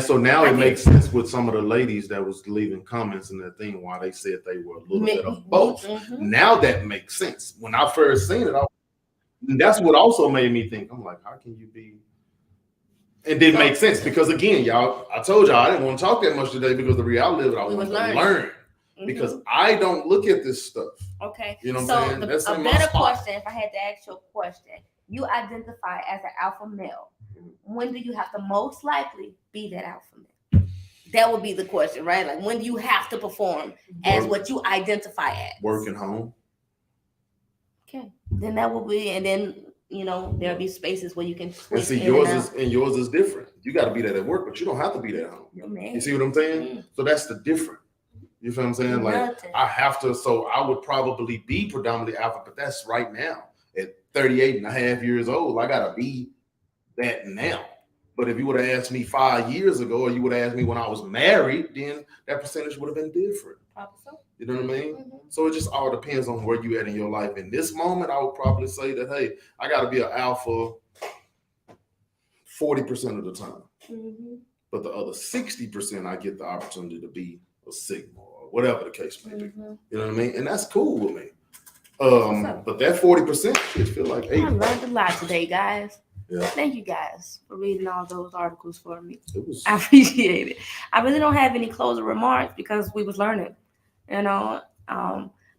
So now it makes sense with some of the ladies that was leaving comments in that thing why they said they were a little bit of both. Now that makes sense. When I first seen it, that's what also made me think. I'm like, how can you be? It didn't make sense because again, y'all, I told y'all I didn't want to talk that much today because the reality of it, I wanted to learn. Because I don't look at this stuff. Okay. You know what I'm saying? That's a in my better spot. question, if I had to ask you a question, you identify as an alpha male. When do you have to most likely be that alpha male? That would be the question, right? Like when do you have to perform as what you identify as? Working home. Okay. Then that will be, and then there'll be spaces where you can And see, yours is different. You got to be there at work, but you don't have to be there at home. You see what I'm saying? So that's the difference. You feel what I'm saying? Like I have to, so I would probably be predominantly alpha, but that's right now. At 38 and a half years old, I gotta be that now. But if you would have asked me 5 years ago, or you would have asked me when I was married, then that percentage would have been different. You know what I mean? So it just all depends on where you at in your life. In this moment, I would probably say that, hey, I gotta be an alpha 40% of the time. But the other 60%, I get the opportunity to be a sigma or whatever the case may be. You know what I mean? And that's cool with me. But that 40% should feel like 80. I learned a lot today, guys. Yeah. Thank you guys for reading all those articles for me. It was. I appreciate it. I really don't have any closing remarks because we was learning, you know.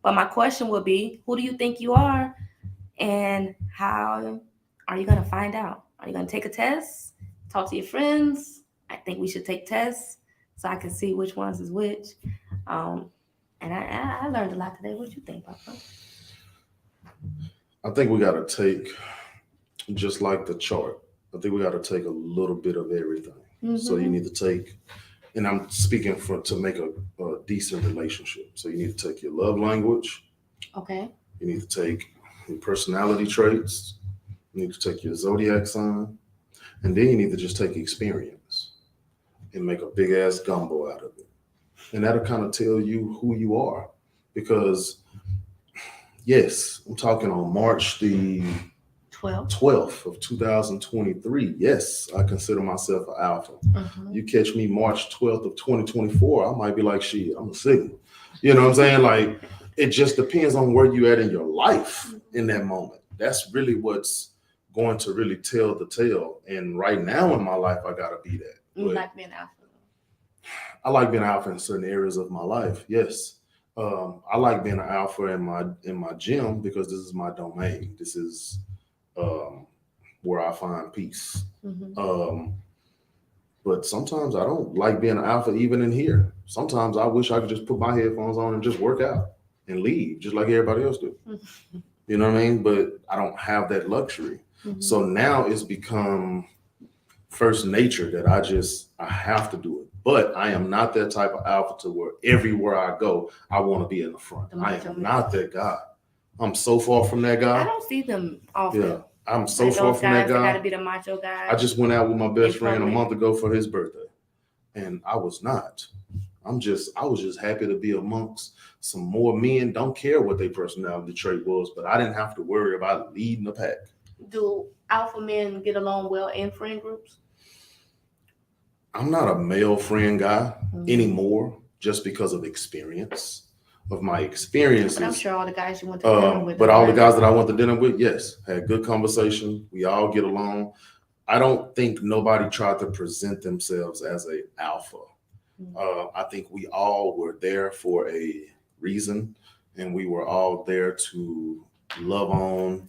But my question would be, who do you think you are, and how are you gonna find out? Are you gonna take a test? Talk to your friends? I think we should take tests so I can see which ones is which. And I learned a lot today. What you think, Papa? I think we got to take, just like the chart, I think we got to take a little bit of everything. So you need to take, and I'm speaking to make a decent relationship. So you need to take your love language. Okay. You need to take your personality traits. You need to take your zodiac sign. And then you need to just take experience and make a big ass gumbo out of it. And that'll kind of tell you who you are. Because, yes, I'm talking on March the 12th of 2023. Yes, I consider myself an alpha. You catch me March 12th of 2024, I might be like, shit, I'm a Sigma. You know what I'm saying? Like, it just depends on where you at in your life in that moment. That's really what's going to really tell the tale. And right now in my life, I gotta be that. You like being alpha? I like being alpha in certain areas of my life. Yes. I like being an alpha in my gym because this is my domain. This is where I find peace. But sometimes I don't like being an alpha even in here. Sometimes I wish I could just put my headphones on and just work out and leave, just like everybody else do. You know what I mean? But I don't have that luxury. So now it's become first nature that I have to do it. But I am not that type of alpha to where everywhere I go, I want to be in the front. I am not that guy. I'm so far from that guy. I don't see them often. Yeah, I'm so far from that guy. Gotta be the macho guy. I just went out with my best friend a month ago for his birthday, and I was not. I was just happy to be amongst some more men. Don't care what their personality trait was, but I didn't have to worry about leading the pack. Do alpha men get along well in friend groups? I'm not a male friend guy anymore, just because of experience. Of my experiences. But I'm sure all the guys you went to dinner with. But all the guys that I went to dinner with, yes, had good conversation. We all get along. I don't think nobody tried to present themselves as a alpha. I think we all were there for a reason, and we were all there to love on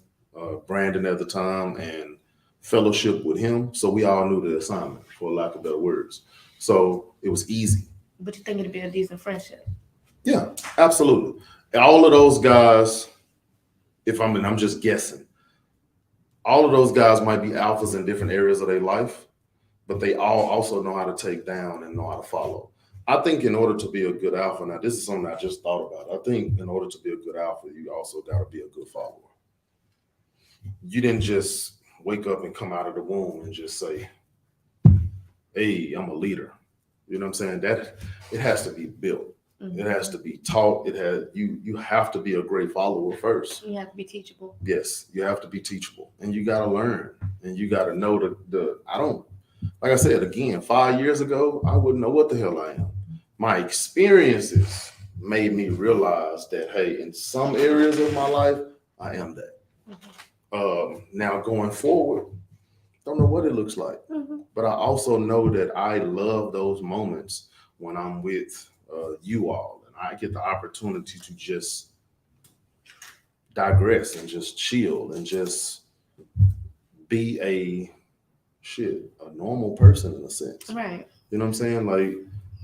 Brandon at the time and fellowship with him. So we all knew the assignment, for lack of better words. So it was easy. But you think it'd be a decent friendship? Yeah, absolutely. All of those guys, I'm just guessing, all of those guys might be alphas in different areas of their life, but they all also know how to take down and know how to follow. I think in order to be a good alpha, now this is something I just thought about. I think in order to be a good alpha, you also got to be a good follower. You didn't just wake up and come out of the womb and just say, hey, I'm a leader. You know what I'm saying? That it has to be built. It has to be taught. You have to be a great follower first. You have to be teachable. Yes, you have to be teachable, and you got to learn, and you got to know like I said, again, 5 years ago, I wouldn't know what the hell I am. My experiences made me realize that, hey, in some areas of my life, I am that. Now going forward, don't know what it looks like, but I also know that I love those moments when I'm with you all, and I get the opportunity to just digress and just chill and just be a normal person in a sense. Right. You know what I'm saying? Like,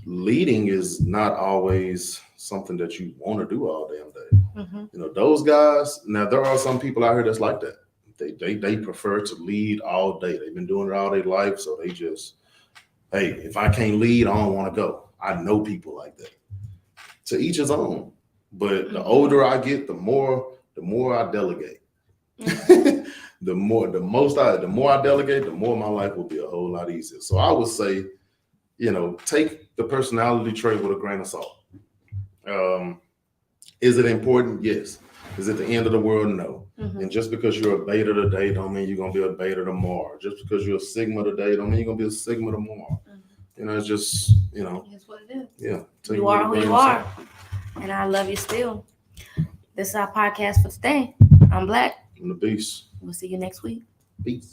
leading is not always something that you want to do all damn day. You know, those guys, now there are some people out here that's like that. They prefer to lead all day. They've been doing it all their life, so they just, hey, if I can't lead, I don't want to go. I know people like that. To each his own. But the older I get, the more I delegate. The more I delegate, the more my life will be a whole lot easier. So I would say, take the personality trait with a grain of salt. Is it important? Yes. Is it the end of the world? No. And just because you're a beta today don't mean you're gonna be a beta tomorrow. Just because you're a sigma today don't mean you're gonna be a sigma tomorrow. It's just, That's what it is. Yeah. You are who you are. And I love you still. This is our podcast for today. I'm Blaq. I'm the Beast. We'll see you next week. Peace.